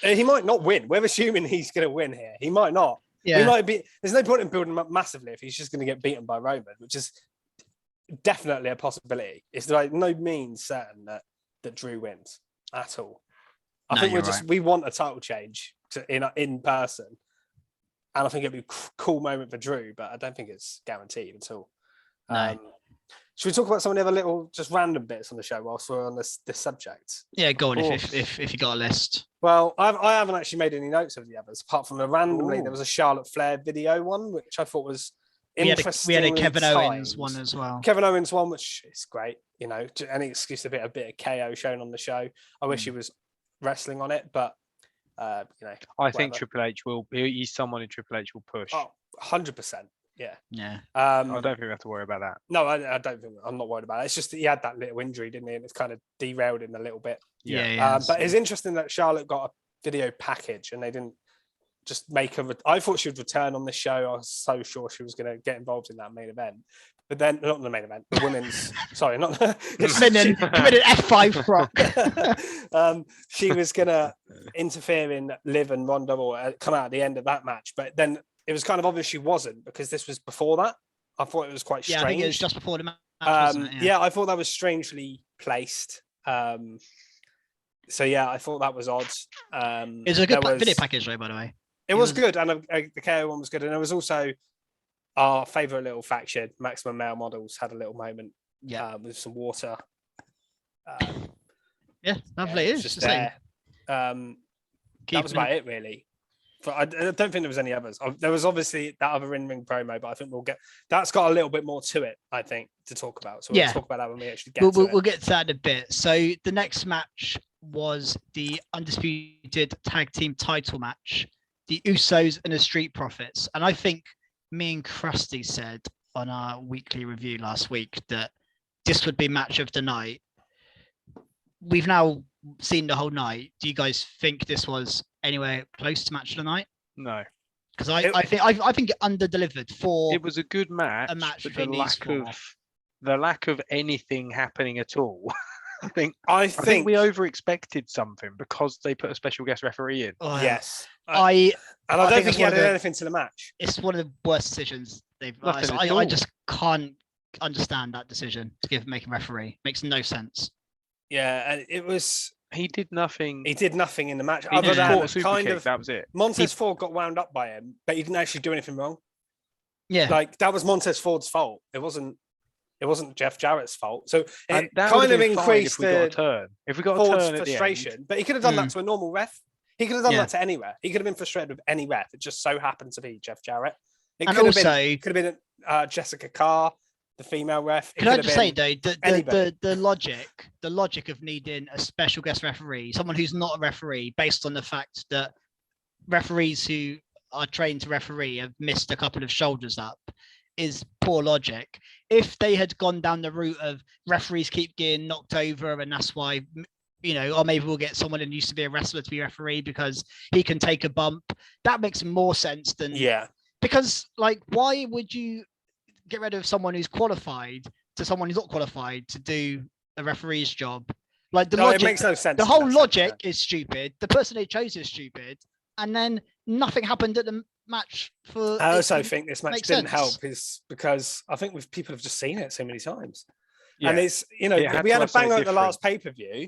He might not win. We're assuming he's going to win here. He might not. Yeah, He might be. There's no point in building him up massively if he's just going to get beaten by Roman, which is definitely a possibility. It's no means certain that Drew wins at all. I think we want a title change in person, and I think it'd be a cool moment for Drew, but I don't think it's guaranteed at all. No. Should we talk about some of the other little just random bits on the show whilst we're on this subject? Yeah, go on if you got a list. Well, I haven't actually made any notes of the others, apart from randomly there was a Charlotte Flair video one, which I thought was interesting. We had a Kevin Owens one as well. Kevin Owens one, which is great. Any excuse to a bit of KO shown on the show. I wish he was wrestling on it, but I think Triple H he's someone who Triple H will push. Oh, 100%. Yeah. Yeah. I don't think we have to worry about that. No, I don't think I'm not worried about it. It's just that he had that little injury, didn't he? And it's kind of derailed him a little bit. Yeah. But it's interesting that Charlotte got a video package and they didn't just make I thought she would return on this show. I was so sure she was going to get involved in that main event. But then, not the main event, the women's, sorry, not committed F5 rock. She was going to interfere in Liv and Ronda or come out at the end of that match. But then it was kind of obvious she wasn't, because this was before that. I thought it was quite strange. Yeah, I think it was just before the match, wasn't it? Yeah, I thought that was strangely placed. So yeah, I thought that was odd. It was a good video package, though, by the way. It was good, and the KO one was good, and there was also our favourite little faction, Maximum Male Models, had a little moment. With some water. Yeah, lovely. It is just the there. That was about it, really. But I don't think there was any others. There was obviously that other in-ring promo, but I think that's got a little bit more to it, I think, to talk about. So we'll talk about that when we actually get to it. We'll get to that in a bit. So the next match was the undisputed tag team title match, the Usos and the Street Profits. And I think me and Krusty said on our weekly review last week that this would be match of the night. We've now seen the whole night. Do you guys think this was anywhere close to match of the night? No, because I think it under-delivered for. It was a good match. A match but between these four. the lack of anything happening at all I think we over expected something because they put a special guest referee in. Yes. I don't think think he added anything to the match. It's one of the worst decisions they've. Nothing at I all. just can't understand that decision to make him referee. Makes no sense. Yeah, and it was. He did nothing. He did nothing in the match. He Other just than caught a super kind kick, of, that was it. Montez Ford got wound up by him, but he didn't actually do anything wrong. Yeah, Like that was Montez Ford's fault. It wasn't Jeff Jarrett's fault. So it that kind of fine increased if we got a turn. If we got Ford's a turn at frustration. the end, But he could have done that to a normal ref. He could have done Yeah. that to any ref. He could have been frustrated with any ref. It just so happened to be Jeff Jarrett. It and could also have been Jessica Carr, the female ref. Can I just say though, the logic of needing a special guest referee, someone who's not a referee, based on the fact that referees who are trained to referee have missed a couple of shoulders up, is poor logic. If they had gone down the route of referees keep getting knocked over, and that's why, or maybe we'll get someone who used to be a wrestler to be referee because he can take a bump, that makes more sense than because why would you get rid of someone who's qualified to someone who's not qualified to do a referee's job? Like logic, it makes no sense. The whole logic is stupid. The person they chose is stupid, and then nothing happened at the match. I also think this match didn't sense. help is because I think people have just seen it so many times, yeah. and it's we had a banger at the last pay-per-view.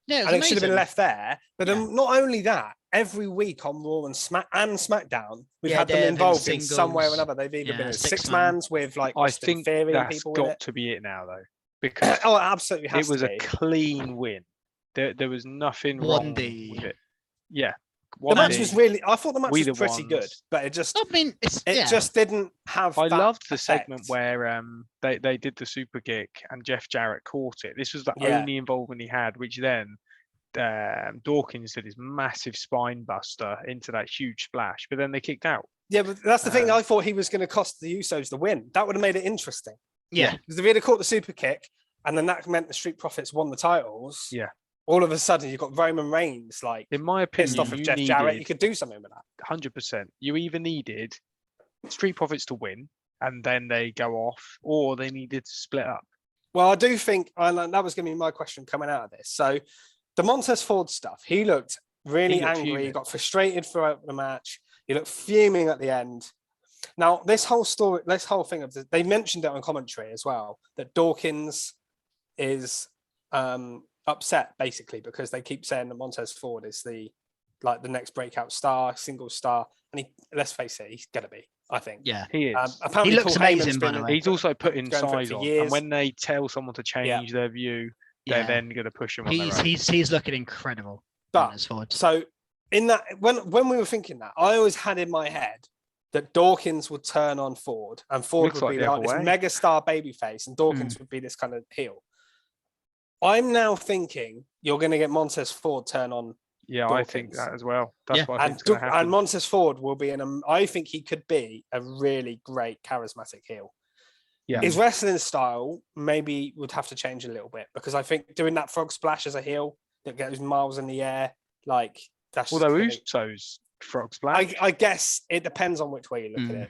Yeah, and it should have been left there. But then not only that, every week on Raw and SmackDown, we've had them involved in some way or another. They've either been in six-mans with like Austin Theory and people with it. That's got to be it now, though, because it absolutely has it was to a be. Clean win. There was nothing wrong with it. Yeah. The match was I thought the match was pretty good, but it just, just didn't have. I loved the segment where they did the super kick and Jeff Jarrett caught it. This was the only involvement he had, which then Dawkins did his massive spine buster into that huge splash, but then they kicked out. Yeah, but that's the thing. I thought he was going to cost the Usos the win. That would have made it interesting. Yeah, because if he had caught the super kick and then that meant the Street Profits won the titles. Yeah. All of a sudden, you've got Roman Reigns, in my opinion, pissed off of Jeff Jarrett. You could do something with that. 100%. You either needed Street Profits to win, and then they go off, or they needed to split up. Well, I do think, and that was going to be my question coming out of this. So, the Montez Ford stuff, he looked really angry. Fuming. He got frustrated throughout the match. He looked fuming at the end. Now, this whole thing of they mentioned it on commentary as well, that Dawkins is upset basically because they keep saying that Montez Ford is the next breakout star, single star, and let's face it, he's gonna be. I think. Yeah, he is. Apparently he looks amazing. By the way, he's also putting size on, and when they tell someone to change their view, they're then going to push him. He's looking incredible. But so in that, when we were thinking that, I always had in my head that Dawkins would turn on Ford, and Ford would be like this mega star babyface, and Dawkins would be this kind of heel. I'm now thinking you're going to get Montez Ford turn on. Yeah, Dawkins. I think that as well. That's what I think is going to happen. And Montez Ford will be I think he could be a really great charismatic heel. Yeah. His wrestling style maybe would have to change a little bit because I think doing that frog splash as a heel that goes miles in the air, that's. Although Usos frog splash, I guess it depends on which way you look at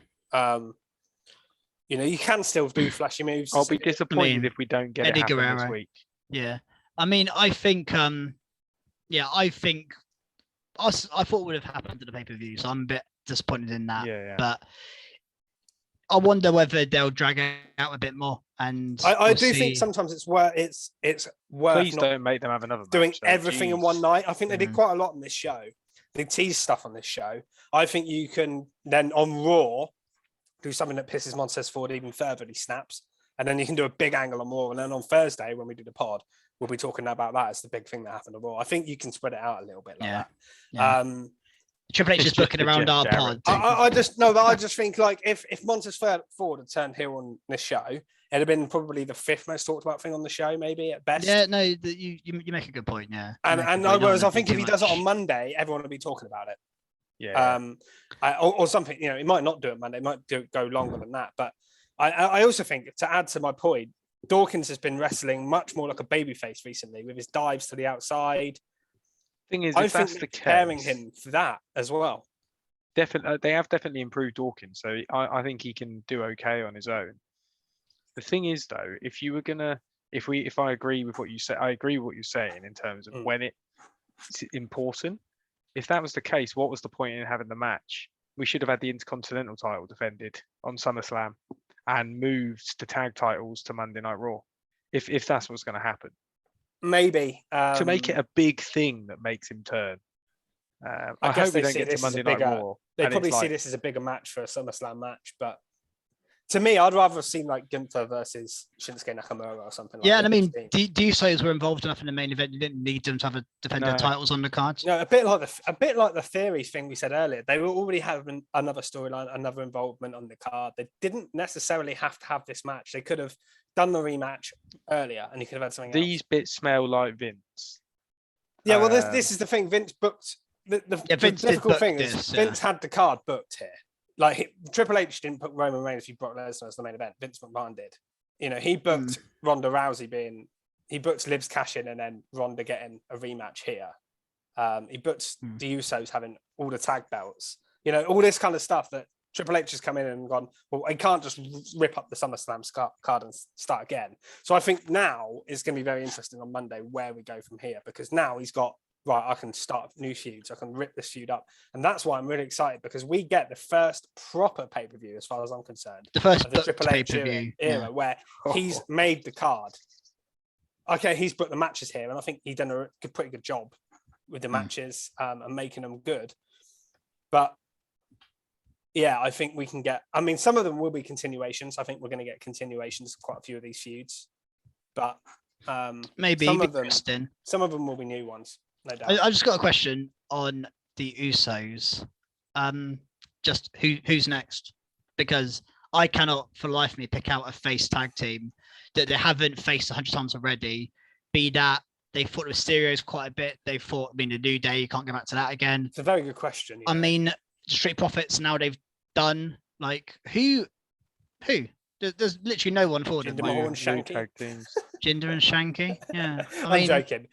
it. You can still do flashy moves. I'll be disappointed if we don't get Eddie Guerrero this week. Yeah, I mean, I think, I thought it would have happened at the pay-per-view, so I'm a bit disappointed in that. Yeah. But I wonder whether they'll drag it out a bit more. And I do think sometimes it's worth. Please don't make them have another doing match, everything in one night. I think they did quite a lot on this show. They teased stuff on this show. I think you can then on Raw do something that pisses Montez Ford even further. He snaps. And then you can do a big angle on Raw. And then on Thursday, when we do the pod, we'll be talking about that as the big thing that happened on Raw. I think you can spread it out a little bit like that. Yeah. Triple H is booking around our pod. I just think if Montez Ford had turned heel on this show, it'd have been probably the fifth most talked about thing on the show, maybe at best. Yeah, no, you make a good point. Yeah. Whereas I think if he does it on Monday, everyone will be talking about it. Yeah. Or something. He might not do it Monday. It might go longer than that, but. I also think, to add to my point, Dawkins has been wrestling much more like a babyface recently with his dives to the outside. Thing is, if that's the case, preparing him for that as well. Definitely, they have definitely improved Dawkins, so I think he can do okay on his own. The thing is, though, if If I agree with what you say, I agree with what you're saying in terms of when it's important. If that was the case, what was the point in having the match? We should have had the Intercontinental title defended on SummerSlam and moved the tag titles to Monday Night Raw. If that's what's going to happen, maybe to make it a big thing that makes him turn. I guess hope we they don't see get to this as Monday a Night bigger. Raw. They probably see this as a bigger match for a SummerSlam match, but to me, I'd rather have seen like Gunther versus Shinsuke Nakamura or something like that. Yeah, and I mean, the Usos were involved enough in the main event. You didn't need them to have defend their titles on the card. No, a bit like the Theory thing we said earlier. They were already having another storyline, another involvement on the card. They didn't necessarily have to have this match. They could have done the rematch earlier, and you could have had something These else. bits smell like Vince. Yeah, well, this is the thing. Vince booked the difficult thing is Vince had the card booked here. Like Triple H didn't put Roman Reigns, he Brock Lesnar as the main event. Vince McMahon did. You know, he booked Ronda Rousey he booked Liv's cash in and then Ronda getting a rematch here. He booked the Usos having all the tag belts. You know, all this kind of stuff that Triple H has come in and gone, well, I can't just rip up the SummerSlam card and start again. So I think now it's going to be very interesting on Monday where we go from here, because now he's got, right, I can start new feuds. I can rip this feud up. And that's why I'm really excited, because we get the first proper pay-per-view, as far as I'm concerned. The first the Triple H pay-per-view era where he's made the card. Okay, he's put the matches here, and I think he's done a pretty good job with the matches and making them good. But yeah, I think we can get, I mean, some of them will be continuations. I think we're going to get continuations of quite a few of these feuds. But maybe some of them will be new ones. No doubt. I just got a question on the Usos. Just who's next? Because I cannot for the life of me pick out a face tag team that they haven't faced 100 times already. Be that they fought with Mysterios quite a bit. They fought, I mean, the New Day, you can't go back to that again. It's a very good question. I mean, Street Profits, now they've done, like, who? There's literally no one for them. Jinder Mahal and Shanky. Jinder and Shanky. Yeah, I'm joking.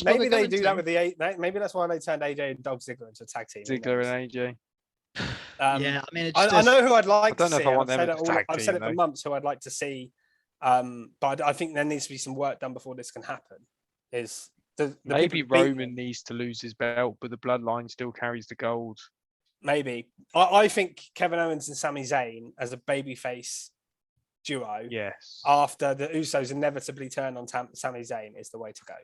Maybe they do that with the eight. Maybe that's why they turned AJ and Dolph Ziggler into a tag team. Ziggler and AJ. Yeah, I mean, I know who I'd like to see. I've said it for months. Who I'd like to see, but I think there needs to be some work done before this can happen. Maybe Roman needs to lose his belt, but the bloodline still carries the gold. Maybe. I think Kevin Owens and Sami Zayn as a babyface duo, yes, after the Usos inevitably turn on Sami Zayn, is the way to go.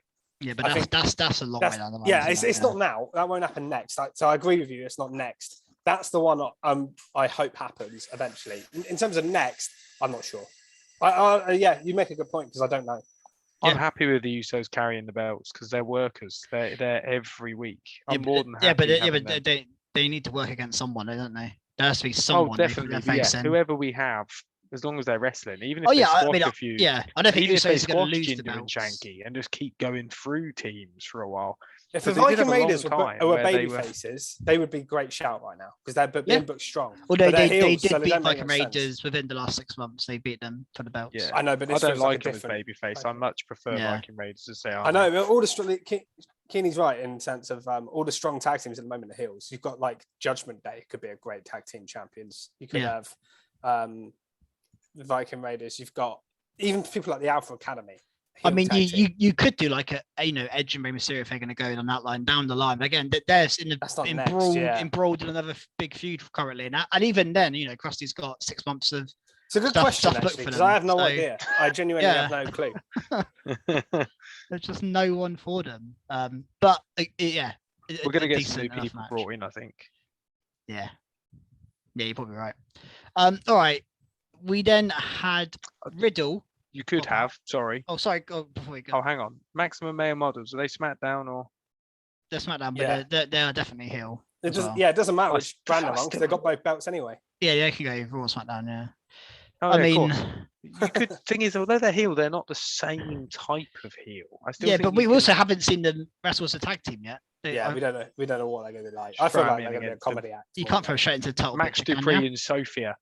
Yeah, but that's a long way down the line. Yeah, it's not now. That won't happen next. So I agree with you. It's not next. That's the one I hope happens eventually. In terms of next, I'm not sure. Yeah, you make a good point, because I don't know. I'm happy with the Usos carrying the belts because they're workers. They're there every week. I'm more than happy. But they need to work against someone, don't they? There has to be someone. Oh, definitely. Yeah. Whoever we have, as long as they're wrestling, even if I don't think even if they Usos are going to lose Jinder the belts. and Shanky and just keep going through teams for a while. If the Viking Raiders were baby faces, they would be great shout right now, because they're being booked strong. Well, they did beat Viking Raiders within the last 6 months. They beat them for the belts. Yeah, I know, but I don't like them as baby face. I much prefer Viking Raiders as they are. I know, but all the Keeney's right in the sense of all the strong tag teams at the moment are heels. You've got like Judgment Day could be a great tag team champions. You could have the Viking Raiders. You've got even people like the Alpha Academy. I mean, you could do like Edge and Rey Mysterio if they're going to go on that line down the line. But again, they're embroiled in another big feud currently, and even then, Krusty's got 6 months of. It's a good question, actually, because I have no idea. I genuinely have no clue. There's just no one for them. But yeah, we're going to get some new people brought in, I think. Yeah, you're probably right. All right, we then had Riddle. You could have. Sorry. Oh, sorry. Before we go. Oh, hang on. Maximum Male Models. Are they SmackDown or? They're SmackDown, but they are definitely heel. It doesn't matter which brand they're on, because they've got both belts anyway. Yeah, they can go Raw or SmackDown. Yeah. Oh, I mean, you could. Thing is, although they're heel, they're not the same type of heel. But we also haven't seen them wrestle as a tag team yet. We don't know what they're going to be like. I feel like they're going to be a comedy act. You can't throw straight into the title. Max Dupree and Sophia.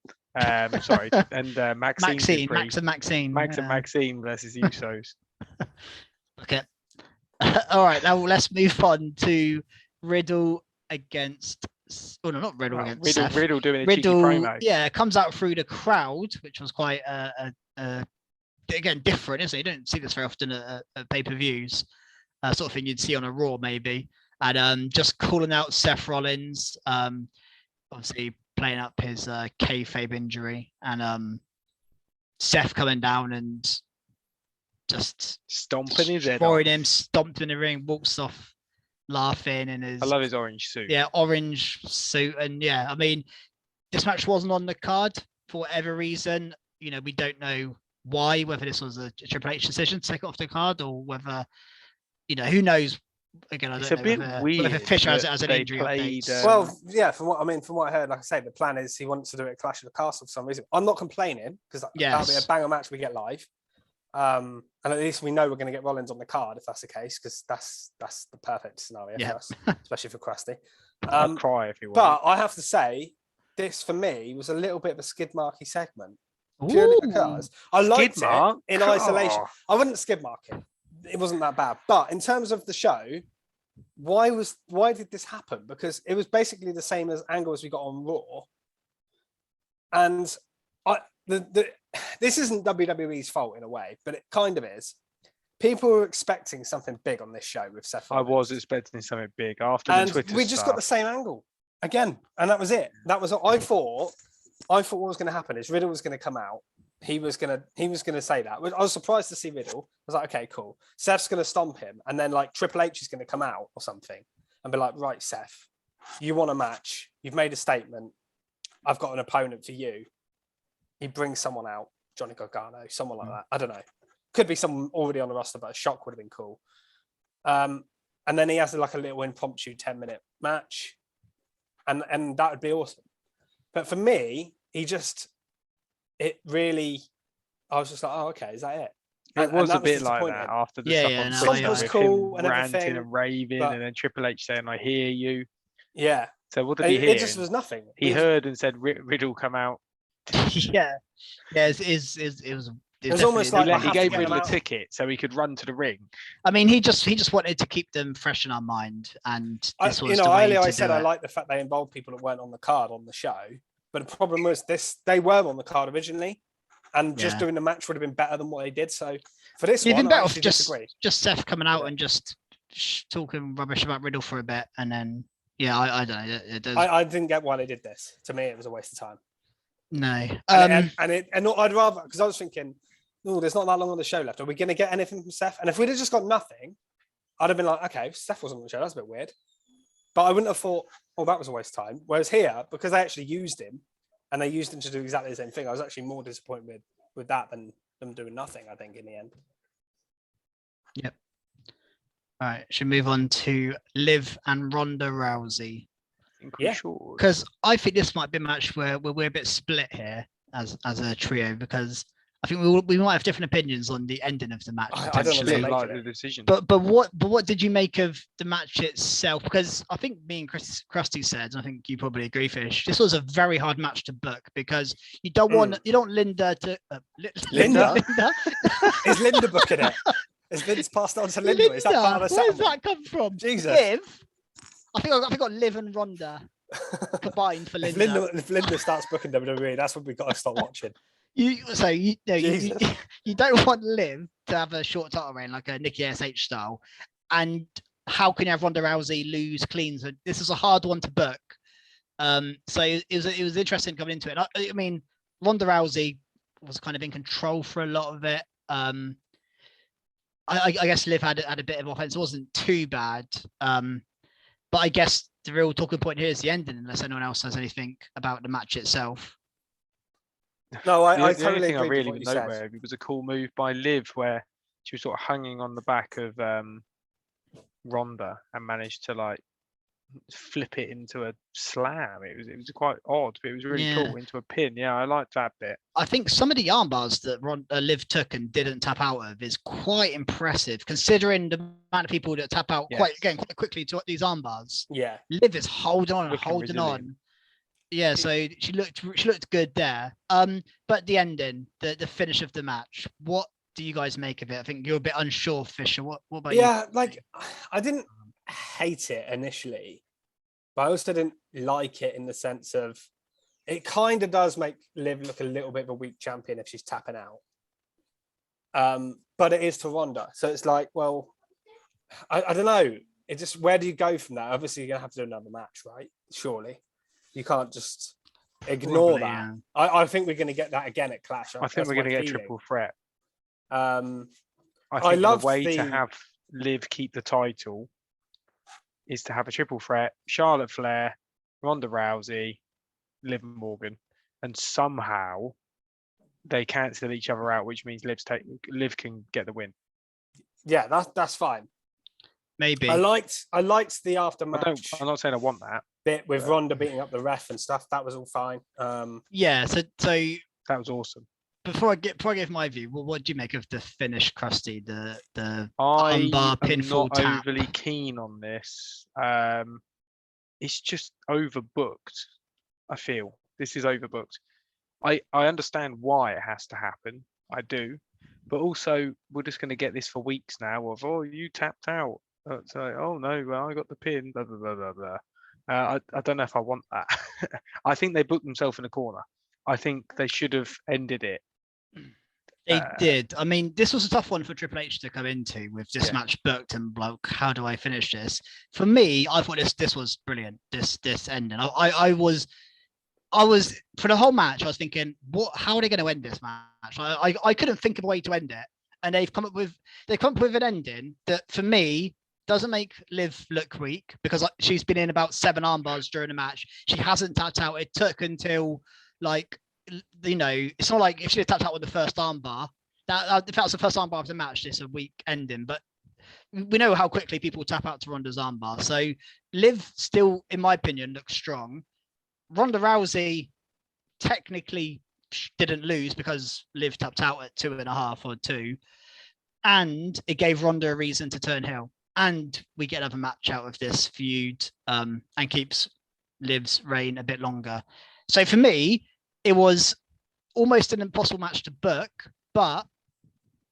Sorry, and Maxine. Max and Maxine. Max and Maxine versus Usos. Okay. All right, now let's move on to Riddle against. Oh no, not Riddle against Seth. Riddle doing a cheeky promo. Yeah, comes out through the crowd, which was quite again, different, isn't it? You don't see this very often at pay-per-views, sort of thing you'd see on a Raw maybe. And just calling out Seth Rollins, obviously playing up his kayfabe injury, and Seth coming down and just stomping his head destroying off. him, stomped in the ring, walks off laughing in his I love his orange suit. Yeah, orange suit. And yeah, I mean, this match wasn't on the card for whatever reason. You know, we don't know why, whether this was a Triple H decision to take it off the card or whether, you know, who knows. Again, I It's don't a know bit weird whether Fisher has an they injury played, update. Well, yeah, from what I heard, like I say, the plan is he wants to do it at Clash of the Castle for some reason. I'm not complaining because that'll be a banger match we get live. And at least we know we're going to get Rollins on the card if that's the case, because that's the perfect scenario for us, especially for Krusty. I'd cry if he was. But I have to say, this for me was a little bit of a skid marky segment, purely because I liked it in isolation. I wouldn't skid mark it. It wasn't that bad. But in terms of the show, why did this happen? Because it was basically the same as angles we got on Raw. And this isn't WWE's fault in a way, but it kind of is. People were expecting something big on this show with Seth Rollins. I was expecting something big after and the Twitter we just stuff. got the same angle again, and that was it. That was what I thought. I thought what was going to happen is Riddle was going to come out. He was going to say that. I was surprised to see Riddle. I was like, okay, cool. Seth's going to stomp him, and then like Triple H is going to come out or something and be like, right, Seth, you want a match? You've made a statement. I've got an opponent for you. He brings someone out, Johnny Gargano, someone like that. I don't know. Could be someone already on the roster, but a shock would have been cool. And then he has like a little impromptu 10-minute match, and that would be awesome. But for me, I was just like, oh, okay, is that it? It was a bit like that after the stuff on Twitter was with cool him and ranting everything, and raving, and then Triple H saying, "I hear you." Yeah. So what did he hear? It just was nothing. He heard and said, "Riddle, come out." yeah. It was almost like he gave Riddle a ticket so he could run to the ring. I mean, he just wanted to keep them fresh in our mind, and this was the way earlier to I said do I it. like the fact they involved people that weren't on the card on the show, but the problem was they were on the card originally, and just doing the match would have been better than what they did. So for this one, I actually disagree. Just Seth coming out and just talking rubbish about Riddle for a bit, and then I don't know. It does. I didn't get why they did this. To me, it was a waste of time. No, and I'd rather, because I was thinking, oh, there's not that long on the show left. Are we going to get anything from Seth? And if we'd have just got nothing, I'd have been like, okay, Seth wasn't on the show. That's a bit weird. But I wouldn't have thought, oh, that was a waste of time. Whereas here, because they actually used him, and they used him to do exactly the same thing, I was actually more disappointed with that than them doing nothing, I think, in the end. Yep. All right, should move on to Liv and Ronda Rousey. Yeah, because I think this might be a match where we're a bit split here as a trio, because I think we might have different opinions on the ending of the match. I don't really like the decision. But what did you make of the match itself? Because I think me and Krusty said, and I think you probably agree, Fish, this was a very hard match to book, because you don't want Linda to Linda? Is Linda booking it? Is Vince passed on to Linda? Is that part of the settlement? Where does that come from? Jesus. Liv? I think I got Liv and Ronda combined for Linda. If Linda starts booking WWE, that's when we've got to stop watching. You don't want Liv to have a short title reign like a Nikki ASH style, and how can you have Ronda Rousey lose clean? So this is a hard one to book. So it was interesting coming into it. I mean, Ronda Rousey was kind of in control for a lot of it. I guess Liv had a bit of offense. It wasn't too bad. But I guess the real talking point here is the ending, unless anyone else has anything about the match itself. No, I the totally thing I agree really with what you said. it was a cool move by Liv where she was sort of hanging on the back of Ronda and managed to like flip it into a slam. It was quite odd, but it was really cool, into a pin. Yeah, I liked that bit. I think some of the armbars that Liv took and didn't tap out of is quite impressive, considering the amount of people that tap out quite quickly to these armbars. Yeah, Liv is holding on and holding on. Yeah, so she looked good there. But the ending, the finish of the match, what do you guys make of it? I think you're a bit unsure, Fisher. What about you? Yeah, like I didn't hate it initially, but I also didn't like it in the sense of it kind of does make Liv look a little bit of a weak champion if she's tapping out. but it is to Ronda. So it's like, well, I don't know. It just, where do you go from that? Obviously, you're gonna have to do another match, right? Surely, you can't just ignore Probably, that. yeah. I think we're gonna get that again at Clash. I think we're going to get a triple threat. Um, I I think love the way to the- have Liv keep the title is to have a triple threat: Charlotte Flair, Ronda Rousey, Liv Morgan, and somehow they cancel each other out, which means Liv can get the win. yeah, that's fine. Maybe. I liked the aftermatch I'm not saying I want that. bit with Ronda beating up the ref and stuff. That was all fine. Yeah. So That was awesome. before I give my view, well, what do you make of the finish, Krusty? The I armbar am pinfall not tap. overly keen on this. It's just overbooked. I feel this is overbooked. I understand why it has to happen. I do, but also we're just going to get this for weeks now. Of you tapped out. So oh no, well I got the pin. Blah blah blah blah blah. I don't know if I want that. I think they booked themselves in a corner. I think they should have ended it. They did. I mean, this was a tough one for Triple H to come into with this match booked and like, how do I finish this? For me, I thought this was brilliant. This ending. I was for the whole match. I was thinking, how are they going to end this match? I couldn't think of a way to end it, and they've come up with an ending that for me doesn't make Liv look weak because she's been in about 7 armbars during the match. She hasn't tapped out. It took until like, you know, it's not like if she had tapped out with the first armbar, if that was the first armbar of the match, it's a weak ending. But we know how quickly people tap out to Ronda's armbar. So Liv still, in my opinion, looks strong. Ronda Rousey technically didn't lose because Liv tapped out at 2.5 or 2. And it gave Ronda a reason to turn heel. And we get another match out of this feud and keeps Liv's reign a bit longer. So for me, it was almost an impossible match to book, but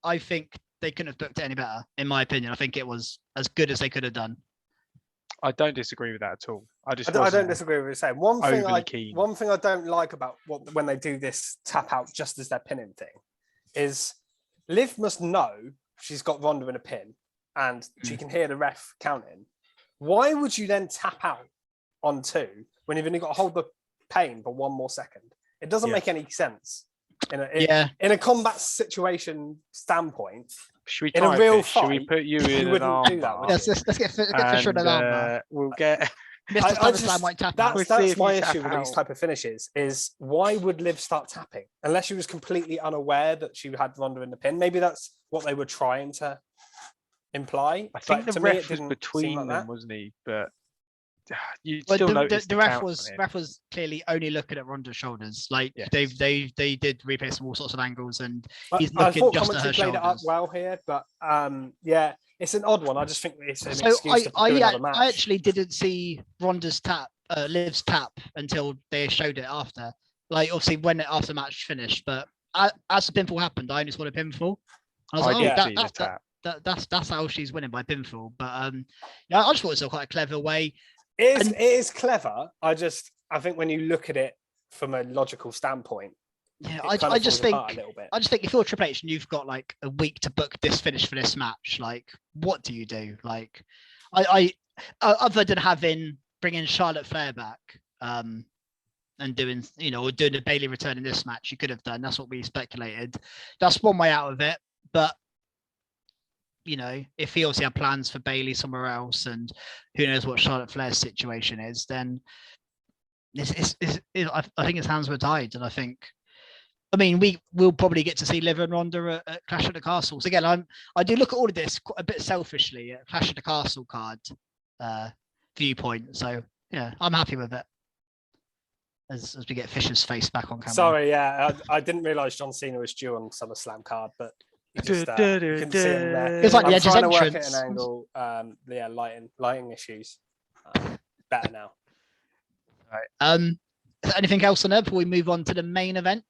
I think they couldn't have booked it any better, in my opinion. I think it was as good as they could have done. I don't disagree with that at all. I don't disagree with what you're saying. One thing I don't like about when they do this tap out just as their pinning thing is Liv must know she's got Ronda in a pin and she can hear the ref counting. Why would you then tap out on 2 when you've only got to hold the pain for 1 more second? It doesn't make any sense in a combat situation standpoint. Should we in a real fight? Should we put you in an arm? Let's get Fisher in an arm. We'll get. Mr. SummerSlam might tap out. That's my issue with these type of finishes is why would Liv start tapping unless she was completely unaware that she had Ronda in the pin? Maybe that's what they were trying to imply. I think the ref was between them, wasn't he? But the ref was clearly only looking at Ronda's shoulders. Like they did replay some all sorts of angles, and he's looking just at her shoulders. Played it up well here, but it's an odd one. I just think it's an excuse to do another match. I actually didn't see Ronda's tap, Liv's tap, until they showed it after. Like obviously when after the match finished, but as the pinfall happened, I only saw the pinfall. I was like, that's how she's winning by pinfall. But I just thought it was quite a clever way. It is clever. I think when you look at it from a logical standpoint, I just think if you're Triple H and you've got like a week to book this finish for this match, like what do you do? Like, I other than bringing Charlotte Flair back, and doing or doing a Bayley return in this match, you could have done. That's what we speculated. That's one way out of it, but. If he obviously had plans for Bayley somewhere else, and who knows what Charlotte Flair's situation is, then I think his hands were tied. And we will probably get to see Liv and Ronda at Clash at the Castle. So again, I do look at all of this a bit selfishly at Clash at the Castle card viewpoint. So yeah, I'm happy with it. As we get Fisher's face back on camera. Sorry, I didn't realise John Cena was due on SummerSlam card, but. You can see him there. It's like I'm trying to work entrance. at an angle. Lighting issues. Better now. Right. Anything else on there before we move on to the main event?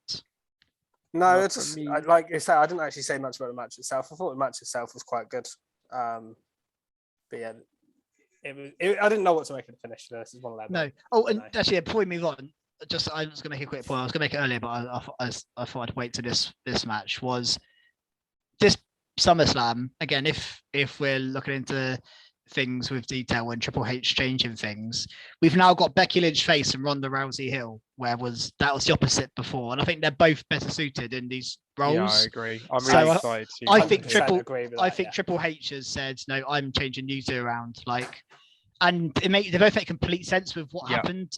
No, it's just, like I said, I didn't actually say much about the match itself. I thought the match itself was quite good. But yeah, I didn't know what to make of the finish. This is one of them. No. Oh, and actually, before we move on, I was going to make a quick point. I was going to make it earlier, but I thought I'd wait to this match was. this SummerSlam again, if we're looking into things with detail and Triple H changing things, we've now got Becky Lynch face and Ronda Rousey heel, that was the opposite before, and I think they're both better suited in these roles. Yeah, I agree. I'm So really excited. To see I what think happens. Triple H has said, no, I'm changing you two around, like, and they both make complete sense with what happened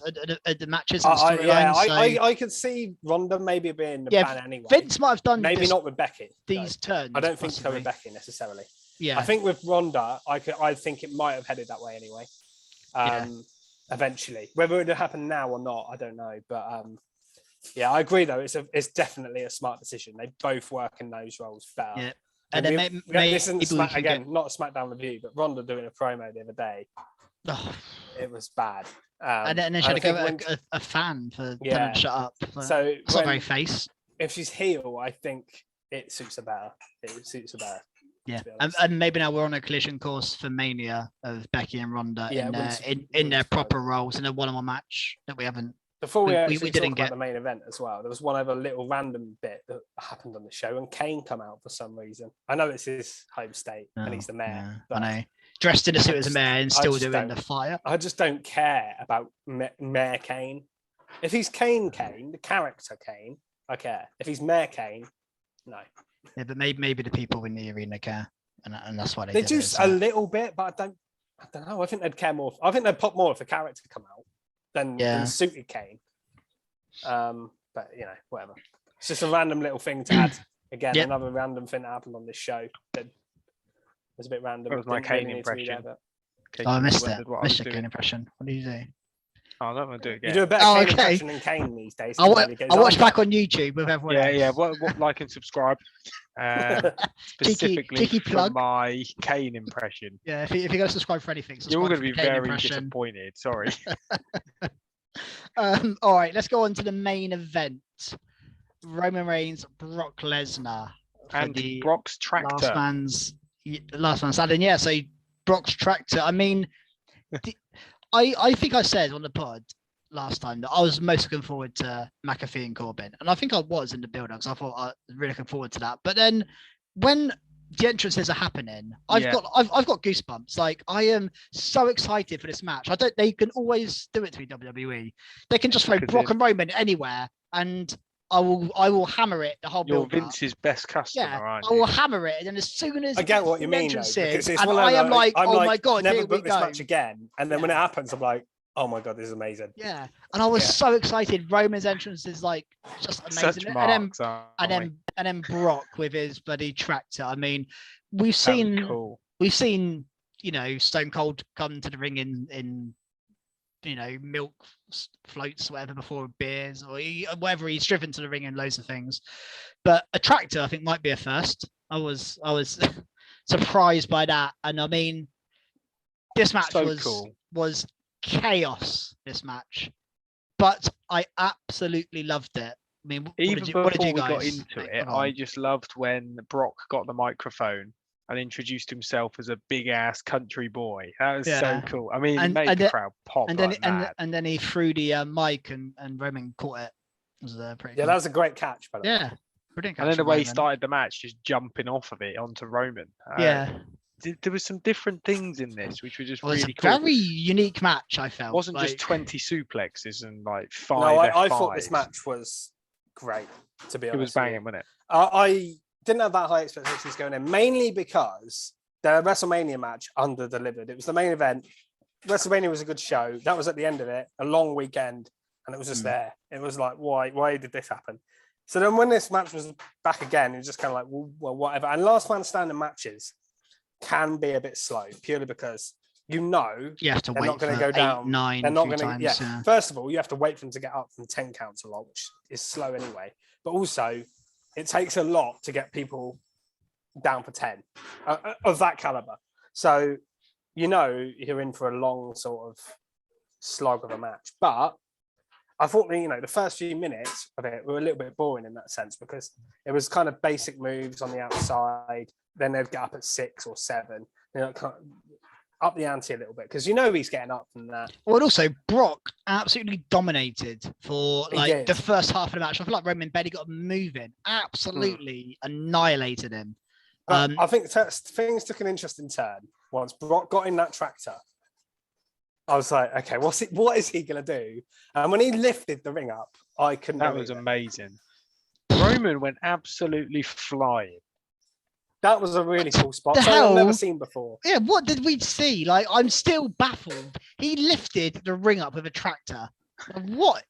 at the matches and storylines. I could see Ronda maybe being the ban anyway. Vince might have done maybe not with Becky. These turns. I don't think so with Becky necessarily. Yeah, I think with Ronda, I think it might have headed that way anyway. Eventually, whether it would happen now or not, I don't know. But yeah, I agree though. It's definitely a smart decision. They both work in those roles better. Yeah. And then this isn't again not a SmackDown review, but Ronda doing a promo the other day. It was bad. And then she had to go a fan for telling shut up. So it's not very face. If she's heel, I think it suits her better. Yeah, and maybe now we're on a collision course for Mania of Becky and Ronda in their proper roles in a one-on-one match that we haven't. Before we didn't get the main event as well, there was one other little random bit that happened on the show, and Kane come out for some reason. I know it's his home state and he's the mayor. Yeah, I know. Dressed in a suit as a mayor and still doing the fire. I just don't care about Mayor Kane. If he's Kane, the character Kane, I care. If he's Mayor Kane, no. Yeah, but maybe the people in the arena care, and that's why they do a little bit, but I don't know. I think they'd care more. I think they'd pop more if the character come out than suited Kane. But whatever. It's just a random little thing to add. Again, another random thing that happened on this show. That was a bit random. That was my Kane impression. I missed it. Missed your Kane impression. What do you do? Oh, I'm not going to do it again. You do a better Kane impression than Kane these days. I'll watch back on YouTube with everyone else. Yeah. What like and subscribe. Specifically for my Kane impression. Yeah, if you're going to subscribe for anything, you're all going to be very disappointed. Sorry. All right, let's go on to the main event. Roman Reigns, Brock Lesnar. And Brock's tractor. Last man standing. Yeah, so Brock's tractor. I mean, I think I said on the pod last time that I was most looking forward to McAfee and Corbin, and I think I was in the build-up because I thought I was really looking forward to that. But then when the entrances are happening, I've got goosebumps. Like, I am so excited for this match. They can always do it to me, WWE. They can just throw Brock and Roman anywhere, and I will hammer it the whole build-up. You're Vince's best customer, aren't you? I will hammer it, and then as soon as I get what you mean, I am like, oh my god, never here we book this match again. And then when it happens, I'm like, oh my god, this is amazing. Yeah, and I was so excited. Roman's entrance is like just amazing, and then Brock with his bloody tractor. I mean, we've seen Stone Cold come to the ring in milk floats, whatever, before beers or whatever. He's driven to the ring in loads of things, but a tractor I think might be a first. I was surprised by that, and I mean, this match was chaos. This match, but I absolutely loved it. I mean, before we got into it, I just loved when Brock got the microphone and introduced himself as a big ass country boy. That was so cool. I mean, it made the crowd pop. And then he threw the mic and Roman caught it. It was pretty cool. That was a great catch, by the way. Yeah, brilliant catch. And then the way he started the match, just jumping off of it onto Roman. There was some different things in this, which were just really cool. Very unique match, I felt. It wasn't just 20 suplexes and like 5 No, I thought this match was great, to be honest. It was banging, wasn't it? I didn't have that high expectations going in, mainly because the WrestleMania match under-delivered. It was the main event. WrestleMania was a good show. That was at the end of it, a long weekend, and it was just there. It was like, why did this happen? So then when this match was back again, it was just kind of like, well, whatever. And last man standing matches can be a bit slow, purely because you have to wait not going to go down 9. They're not going to. First of all, you have to wait for them to get up from 10 counts a lot, which is slow anyway. But also, it takes a lot to get people down for 10 of that caliber. So you're in for a long sort of slog of a match. But I thought the first few minutes of it were a little bit boring in that sense, because it was kind of basic moves on the outside. Then they'd get up at 6 or 7. Kind of up the ante a little bit, because he's getting up from that. Well, also Brock absolutely dominated for like the first half of the match. I feel like Roman barely got moving. Absolutely annihilated him. But I think things took an interesting turn once Brock got in that tractor. I was like, okay, what is he going to do? And when he lifted the ring up, I couldn't That believe was it. amazing. Roman went absolutely flying. That was a really cool spot. The Something I've hell? never seen before. Yeah, what did we see? Like, I'm still baffled. He lifted the ring up with a tractor. What?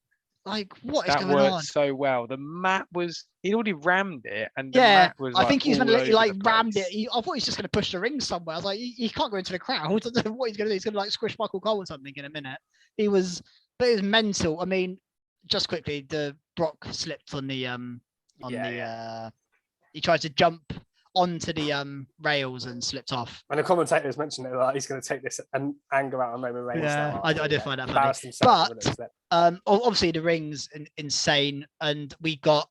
Like, what is That going worked on? so well. The mat he'd already rammed it, and the Yeah, mat was I like, think he's all going to over like the rammed place. it. I thought he's just going to push the ring somewhere. I was like, he can't go into the crowd. I don't know what he's going to do. He's going to like squish Michael Cole or something in a minute. But it was mental. I mean, just quickly, the Brock slipped on the he tried to jump onto the rails and slipped off. And the commentators mentioned it, like he's going to take this and anger out on Roman Reigns. Yeah, I did find that funny. Embarrassed himself with it, Obviously the ring's insane, and we got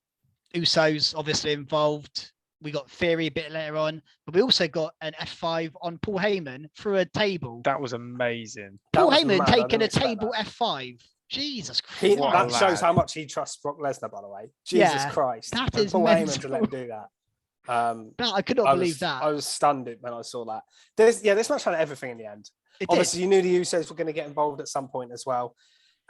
Usos obviously involved. We got Theory a bit later on, but we also got an F5 on Paul Heyman through a table. That was amazing. Paul was Heyman mad. I taking didn't a expect table that. F5. Jesus Christ. What a That shows lad. how much he trusts Brock Lesnar, by the way. Jesus Yeah, Christ. that And is Paul Heyman to mental. let him do that. I could not believe that. I was stunned when I saw that. This match had everything in the end. It Obviously, did. you knew the Usos were going to get involved at some point as well.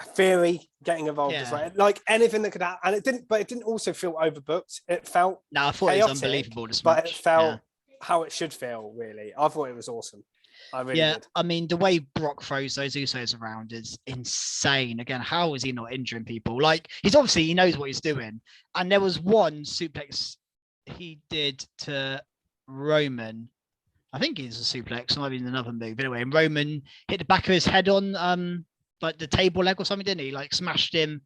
Theory getting involved as Yeah. well. Like anything that could happen. And it didn't also feel overbooked. It felt No, I thought it was chaotic, unbelievable this but match. it felt how it should feel, really. I thought it was awesome. I really did. I mean, the way Brock throws those Usos around is insane. Again, how is he not injuring people? Like, he knows what he's doing. And there was one suplex he did to Roman. I think it's a suplex, might be another move. Anyway, and Roman hit the back of his head on like the table leg or something, didn't he? Like smashed him,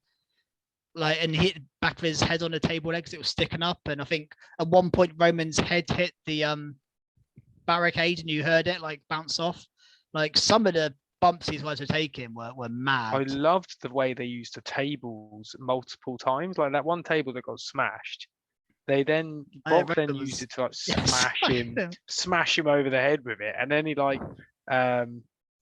like, and hit the back of his head on the table leg because it was sticking up. And I think at one point Roman's head hit the barricade and you heard it like bounce off. Like some of the bumps these guys were taking were mad. I loved the way they used the tables multiple times. Like that one table that got smashed. They then Brock then used it to like smash him over the head with it, and then he like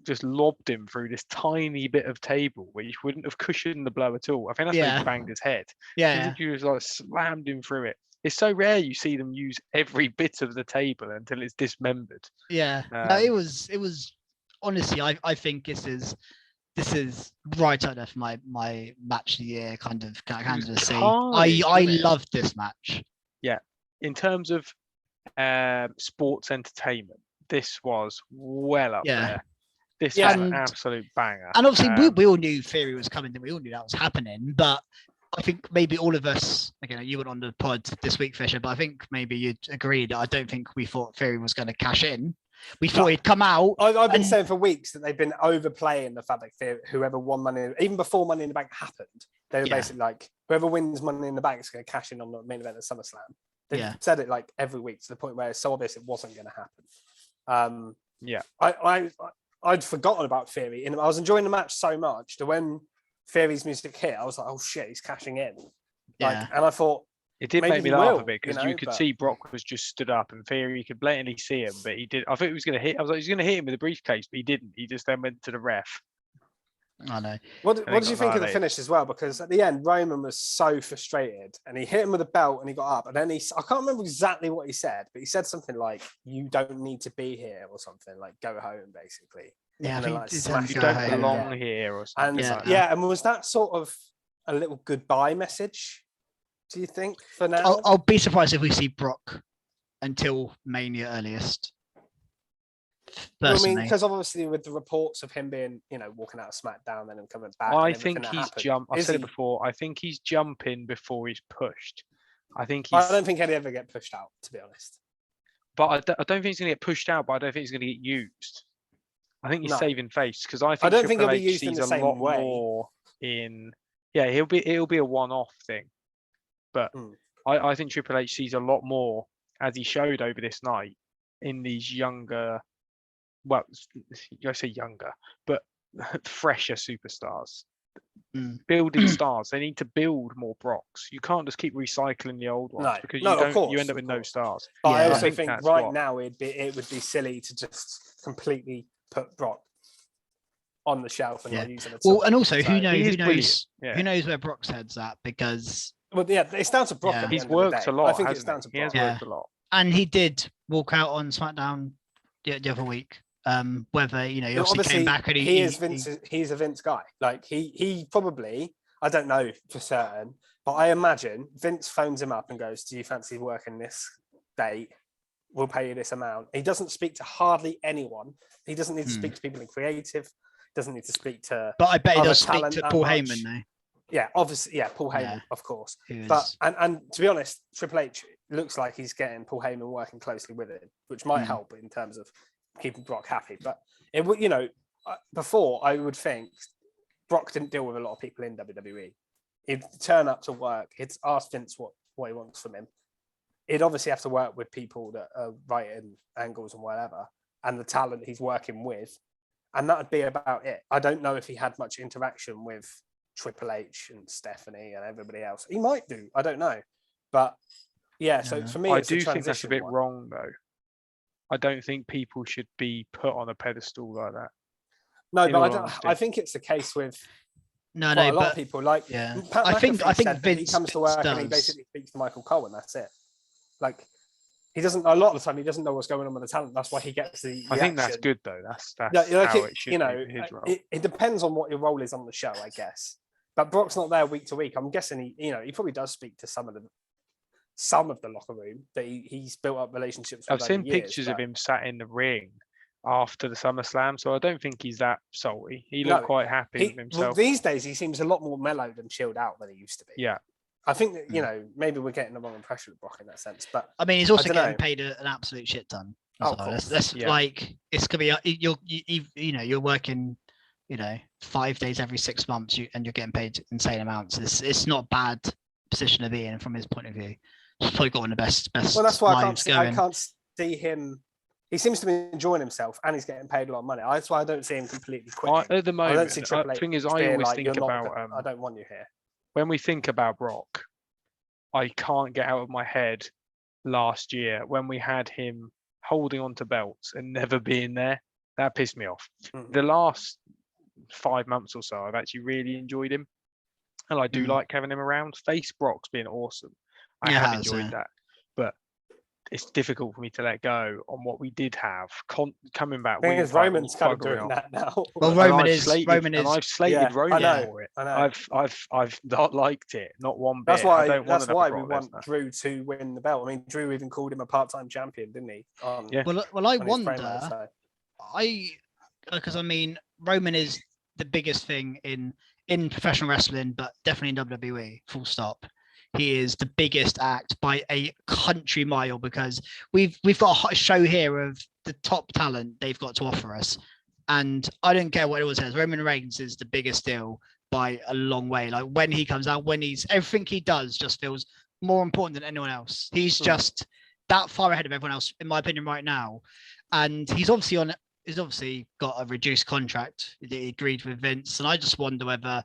just lobbed him through this tiny bit of table, which wouldn't have cushioned the blow at all. I think that's where he banged his head. Yeah, He was like slammed him through it. It's so rare you see them use every bit of the table until it's dismembered. Yeah, no, it was honestly. I think this is right up there for my match of the year kind of candidacy. I loved this match. Yeah, in terms of sports entertainment, this was well up there. This was an absolute banger. And obviously, we all knew Theory was coming, and we all knew that was happening. But I think maybe all of us, again, you went on the pod this week, Fisher, but I think maybe you'd agree that I don't think we thought Theory was going to cash in. We thought he'd come out. I've been saying for weeks that they've been overplaying the fact that Theory, whoever won Money, even before Money in the Bank happened, they were basically like, whoever wins Money in the Bank is going to cash in on the main event at SummerSlam. They've said it like every week to the point where it's so obvious it wasn't going to happen. I'd forgotten about Theory, and I was enjoying the match so much that when Theory's music hit, I was like, "Oh shit, he's cashing in!" Like, and I thought it did make me laugh a bit because you could see Brock was just stood up, and Theory could blatantly see him, but he did. I thought he was going to hit. I was like, he's going to hit him with a briefcase, but he didn't. He just then went to the ref. I know. What did you think of the finish as well? Because at the end, Roman was so frustrated, and he hit him with a belt, and he got up, and then I can't remember exactly what he said, but he said something like, "You don't need to be here," or something like, "Go home," basically. Yeah, and I then, think like, you don't belong here, or something. And and was that sort of a little goodbye message? Do you think for now? I'll be surprised if we see Brock until Mania earliest. Personally. I mean, because obviously with the reports of him being, walking out of SmackDown and then coming back. I think he's jumped. I've said it before. I think he's jumping before he's pushed. I don't think he'd ever get pushed out, to be honest. But I don't think he's going to get pushed out. But I don't think he's going to get used. I think he's saving face because I don't think he'll be used in the same way. More in it'll be a one-off thing. But I think Triple H sees a lot more, as he showed over this night, in these younger. Well, I say younger, but fresher superstars. Building stars. They need to build more Brocks. You can't just keep recycling the old ones because you end up with no stars. But I also think right now it would be silly to just completely put Brock on the shelf and not use him. Well, and also who knows where Brock's head's at, because it's down to Brock. He's worked a lot. I think it's down to Brock. Yeah. And he did walk out on SmackDown the other week. Whether he obviously came back and he's a Vince guy. Like he probably, I don't know for certain, but I imagine Vince phones him up and goes, "Do you fancy working this date? We'll pay you this amount." He doesn't speak to hardly anyone. He doesn't need to speak to people in creative. Doesn't need to speak to. But I bet he does speak to Paul Heyman though. Yeah, obviously, yeah, Paul Heyman, of course. But and to be honest, Triple H looks like he's getting Paul Heyman working closely with him, which might help in terms of keeping Brock happy. But it would, before I would think Brock didn't deal with a lot of people in WWE. He'd turn up to work. He'd ask Vince what he wants from him. He'd obviously have to work with people that are writing angles and whatever, and the talent he's working with, and that would be about it. I don't know if he had much interaction with Triple H and Stephanie and everybody else. He might do. I don't know, but yeah. So for me, I do think that's a bit wrong, though. I don't think people should be put on a pedestal like that. No, but I think it's the case with a lot of people. Like, Pat I think Vince he comes to work and he basically speaks to Michael Cole, and that's it. Like, he doesn't. A lot of the time, he doesn't know what's going on with the talent. That's why he gets the. I think that's good though. That's how it should be. His role. It depends on what your role is on the show, I guess. But Brock's not there week to week. I'm guessing he probably does speak to some of the locker room that he's built up relationships with. I've seen pictures of him sat in the ring after the SummerSlam, so I don't think he's that salty. He looked quite happy with himself. Well, these days, he seems a lot more mellowed and chilled out than he used to be. Yeah. I think that, maybe we're getting the wrong impression of Brock in that sense. But I mean, he's also getting paid an absolute shit ton. That's like, it's going to be, you're working, 5 days every 6 months and you're getting paid insane amounts. It's not a bad position to be in from his point of view. He's probably got one of the best. Well, that's why I can't see him. He seems to be enjoying himself and he's getting paid a lot of money. That's why I don't see him completely quitting. At the moment, the thing is, I always think about. I don't want you here. When we think about Brock, I can't get out of my head last year when we had him holding on to belts and never being there. That pissed me off. Mm-hmm. The last 5 months or so, I've actually really enjoyed him. And I do like having him around. Face Brock's been awesome. I have enjoyed that. But it's difficult for me to let go on what we did have coming back. Roman's kind of doing that now. Well, Roman is. I've slated Roman for it. I know. I've not liked it, not one bit. That's why we want Drew to win the belt. I mean, Drew even called him a part-time champion, didn't he? Well, I wonder. Because I mean, Roman is the biggest thing in professional wrestling, but definitely in WWE. Full stop. He is the biggest act by a country mile because we've got a show here of the top talent they've got to offer us. And I don't care what anyone says. Roman Reigns is the biggest deal by a long way. Like when he comes out, everything he does just feels more important than anyone else. He's just that far ahead of everyone else, in my opinion, right now. And he's obviously got a reduced contract that he agreed with Vince. And I just wonder whether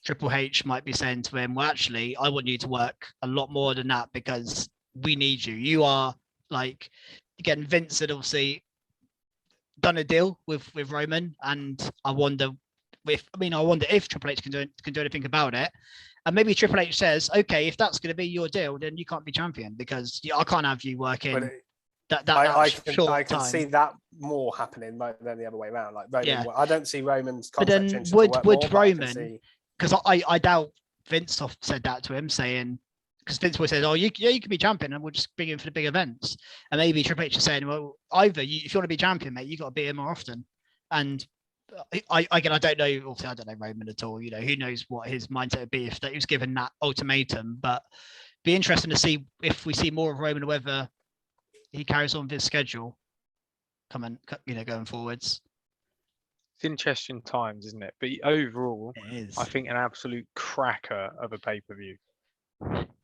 Triple H might be saying to him, well, actually, I want you to work a lot more than that because we need you. You are like, again, Vince had obviously done a deal with Roman. And I wonder if Triple H can do anything about it. And maybe Triple H says, okay, if that's going to be your deal, then you can't be champion because I can't have you working. I can see that more happening than the other way around. Like Roman, I don't see Roman's contract. But then would Roman? Because I doubt Vince said that to him, saying because Vince always says, "Oh, you can be champion, and we'll just bring him for the big events." And maybe Triple H is saying, "Well, either if you want to be champion, mate, you got to be here more often." And I don't know. Obviously, I don't know Roman at all. Who knows what his mindset would be if he was given that ultimatum. But be interesting to see if we see more of Roman, whether he carries on with his schedule, going forwards. It's interesting times, isn't it? But overall, I think an absolute cracker of a pay-per-view.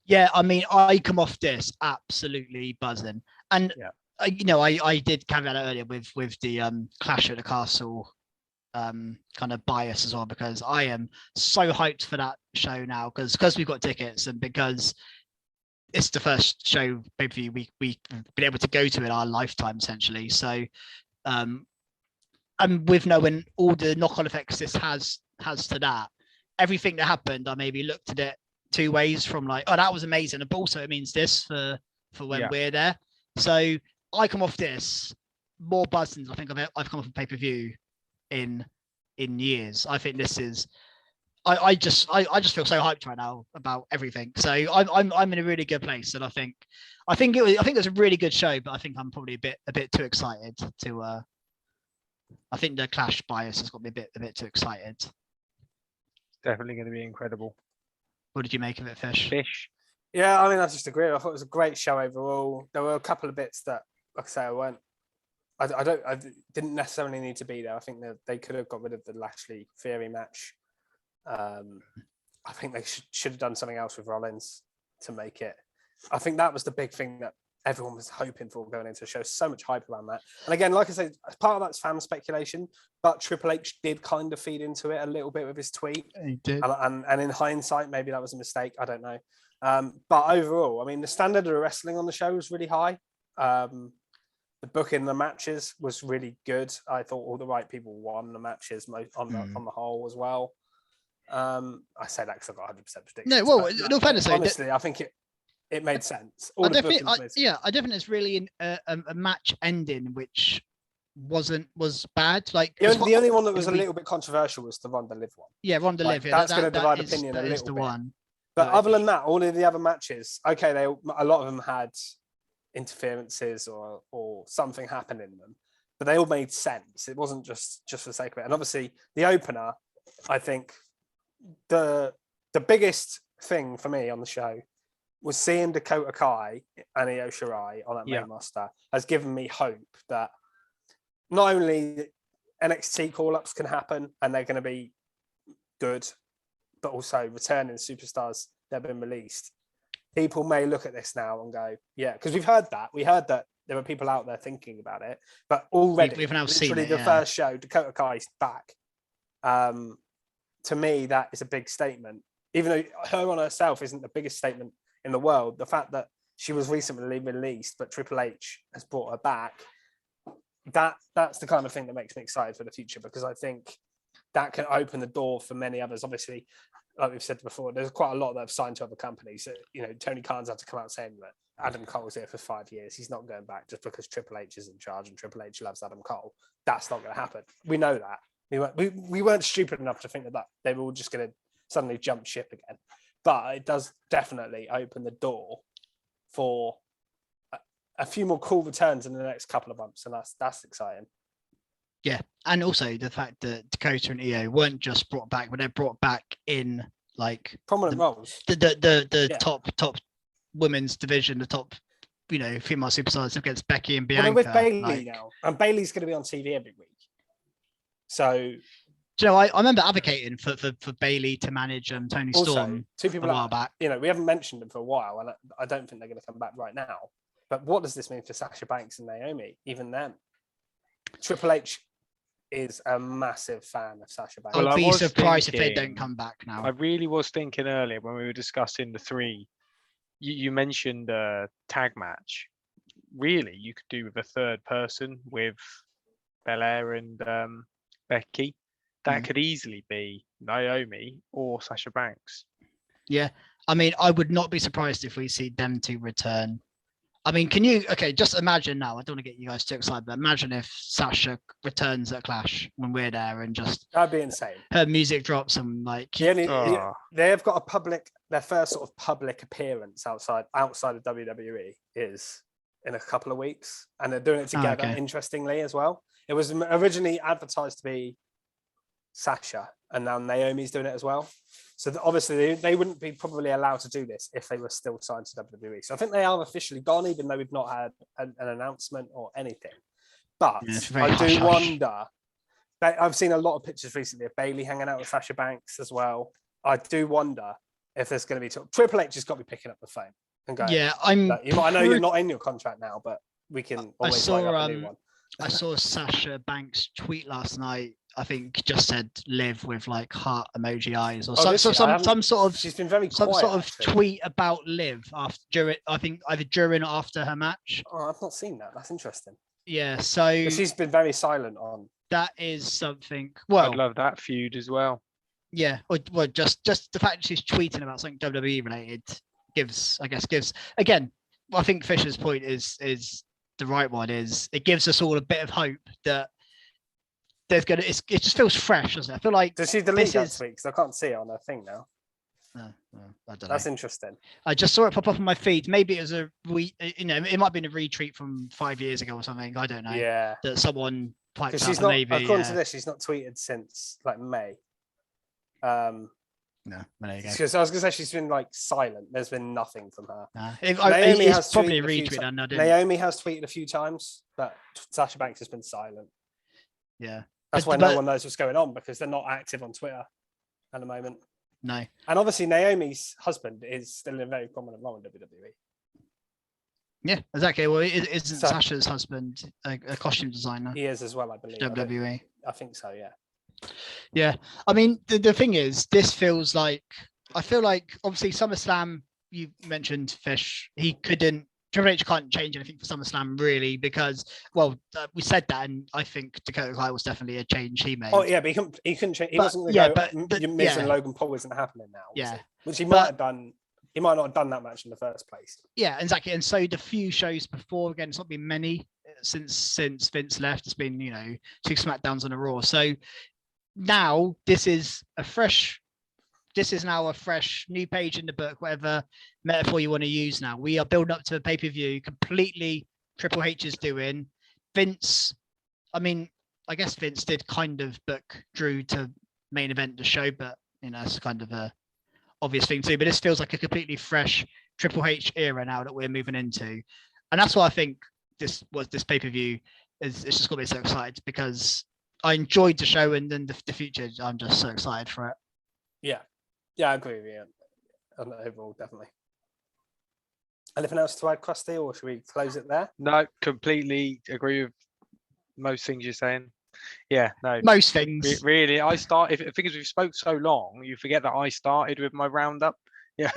Yeah, I mean, I come off this absolutely buzzing, and I did caveat that earlier with the Clash at the Castle kind of bias as well because I am so hyped for that show now because we've got tickets and because it's the first show pay-per-view we've been able to go to in our lifetime essentially. So. And with knowing all the knock-on effects this has to that, everything that happened, I maybe looked at it two ways from like, oh, that was amazing, but also it means this for when we're there. So I come off this more buzzed than I think I've come off a pay-per-view in years. I think this is. I just feel so hyped right now about everything. So I'm in a really good place, and I think it was a really good show, but I think I'm probably a bit too excited to. I think the Clash bias has got me a bit too excited. Definitely going to be incredible. What did you make of it, Fish? Yeah, I mean, I just agree. I thought it was a great show overall. There were a couple of bits that, like I say, I didn't necessarily need to be there. I think that they could have got rid of the Lashley Theory match. I think they should have done something else with Rollins to make it. I think that was the big thing that everyone was hoping for going into the show. So much hype around that. And again, like I said, part of that's fan speculation, but Triple H did kind of feed into it a little bit with his tweet. He did. And in hindsight, maybe that was a mistake. I don't know. But overall, I mean, the standard of wrestling on the show was really high. The booking the matches was really good. I thought all the right people won the matches on the whole as well. I say that because I've got 100% predictions. No, well, no fairness. Honestly, I think it made sense. I definitely it's really a match ending which was bad. Like the only one that was a little bit controversial was the Ronda Liv one. Yeah, Ronda Liv. That's going to divide opinion a little bit. One. But other than that, all of the other matches, okay, a lot of them had interferences or something happened in them, but they all made sense. It wasn't just for the sake of it. And obviously, the opener, I think the biggest thing for me on the show was seeing Dakota Kai and Io Shirai on that main roster has given me hope that not only NXT call-ups can happen and they're going to be good, but also returning superstars that have been released. People may look at this now and go, yeah, because we've heard that. We heard that there were people out there thinking about it, but already, we've now seen it, the first show, Dakota Kai's back. To me, that is a big statement. Even though her on herself isn't the biggest statement in the world, the fact that she was recently released, but Triple H has brought her back, that's the kind of thing that makes me excited for the future, because I think that can open the door for many others. Obviously, like we've said before, there's quite a lot that have signed to other companies. So, Tony Khan's had to come out saying that Adam Cole's here for 5 years. He's not going back just because Triple H is in charge and Triple H loves Adam Cole. That's not going to happen. We know that. We weren't stupid enough to think that they were all just going to suddenly jump ship again. But it does definitely open the door for a few more cool returns in the next couple of months, and that's exciting. Yeah, and also the fact that Dakota and Io weren't just brought back, but they're brought back in like prominent roles. The top women's division, the top female superstars against Becky and Bianca. Well, they're with Bayley now, and Bayley's going to be on TV every week. So, I remember advocating for Bayley to manage Tony Storm. Two people a while back. We haven't mentioned them for a while, and I don't think they're going to come back right now. But what does this mean for Sasha Banks and Naomi? Even them, Triple H is a massive fan of Sasha Banks. I'd be surprised if they don't come back now. I really was thinking earlier when we were discussing the three. You mentioned a tag match. Really, you could do with a third person with Belair and Becky. That could easily be Naomi or Sasha Banks. Yeah, I mean, I would not be surprised if we see them two return. I mean, just imagine now, I don't want to get you guys too excited, but imagine if Sasha returns at Clash when we're there and just... That'd be insane. Her music drops and like... They have got their first sort of public appearance outside of WWE is in a couple of weeks, and they're doing it together, interestingly, as well. It was originally advertised to be Sasha, and now Naomi's doing it as well. So obviously they wouldn't be probably allowed to do this if they were still signed to WWE. So I think they are officially gone, even though we've not had an announcement or anything. But I do wonder. I've seen a lot of pictures recently of Bayley hanging out with Sasha Banks as well. I do wonder if there's going to be Triple H has got to be picking up the phone and going. Yeah, I know you're not in your contract now, but we can always write up a new one. I saw Sasha Banks tweet last night. I think just said live with like heart emoji eyes or some sort of. She's been very quiet, some sort of tweet about live either during or after her match. Oh, I've not seen that. That's interesting. Yeah, so she's been very silent on. That is something. Well, I'd love that feud as well. Yeah, well, just the fact that she's tweeting about something WWE related gives again. I think Fisher's point is the right one. Is it gives us all a bit of hope that there's gonna. It just feels fresh, doesn't it? I feel like Does she delete that tweet? Because I can't see it on her thing now. I don't know. That's interesting. I just saw it pop up on my feed. Maybe it was it might have been a retweet from 5 years ago or something. I don't know. Yeah. That someone piped Because up. she's not, maybe, according to this, she's not tweeted since like May. No, there you go. Because I was going to say she's been like silent. There's been nothing from her. Naomi has probably a retweet. Naomi has tweeted a few times, but Sasha Banks has been silent. Yeah. That's why no one knows what's going on, because they're not active on Twitter at the moment. No. And obviously Naomi's husband is still in a very prominent role in WWE. Yeah, exactly. Well, isn't Sasha's husband a costume designer? He is as well, I believe. WWE. I think so, yeah. Yeah. I mean, the thing is, this feels like, I feel like obviously SummerSlam, you mentioned Fish, Triple H can't change anything for SummerSlam really, because, well, we said that, and I think Dakota Kai was definitely a change he made. Oh yeah, but he couldn't change. He wasn't going to go. Miz and Logan Paul isn't happening now. Yeah, which he might have done. He might not have done that match in the first place. Yeah, exactly. And so the few shows before, again, it's not been many since Vince left. It's been 2 SmackDowns on a Raw. So now this is now a fresh new page in the book, whatever metaphor you want to use. Now we are building up to a pay-per-view completely Triple H is doing. Vince, I mean, I guess Vince did kind of book Drew to main event the show, but it's kind of a obvious thing too. But this feels like a completely fresh Triple H era now that we're moving into, and that's why I think this pay-per-view is. It's just got me so excited, because I enjoyed the show, and then the future, I'm just so excited for it. Yeah, I agree with you. Overall, definitely. Anything else to add, Krusty, or should we close it there? No, completely agree with most things you're saying. Yeah, no. Most things. Really, because we've spoke so long, you forget that I started with my roundup. Yeah.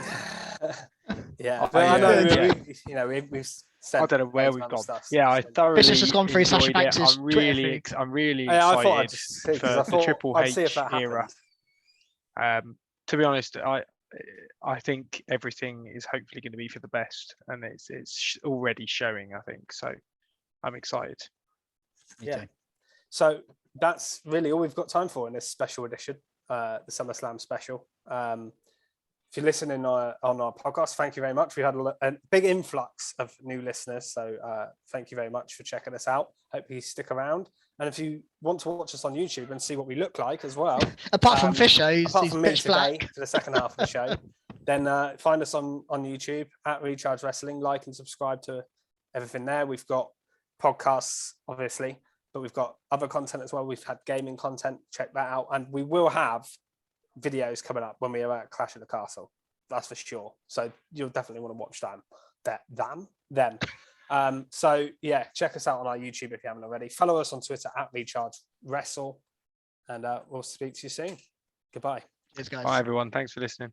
Yeah. I know. We've said. I don't know where we've gone. Stuff, yeah, I thoroughly. This has just gone through Sasha Banks' I'm really excited for the Triple H era. To be honest, I think everything is hopefully going to be for the best, and it's already showing, I think. So I'm excited. Yeah. So that's really all we've got time for in this special edition, the SummerSlam special. If you're listening on our podcast, thank you very much. We had a big influx of new listeners, so thank you very much for checking us out. Hope you stick around. And if you want to watch us on YouTube and see what we look like as well, apart from Fisher, apart from me pitch today black for the second half of the show, then find us on YouTube at Recharge Wrestling. Like and subscribe to everything there. We've got podcasts, obviously, but we've got other content as well. We've had gaming content. Check that out, and we will have videos coming up when we are at Clash of the Castle. That's for sure. So you'll definitely want to watch them. So yeah, check us out on our YouTube if you haven't already. Follow us on Twitter at Recharge Wrestle, and we'll speak to you soon. Goodbye. Cheers, guys. Bye, everyone. Thanks for listening.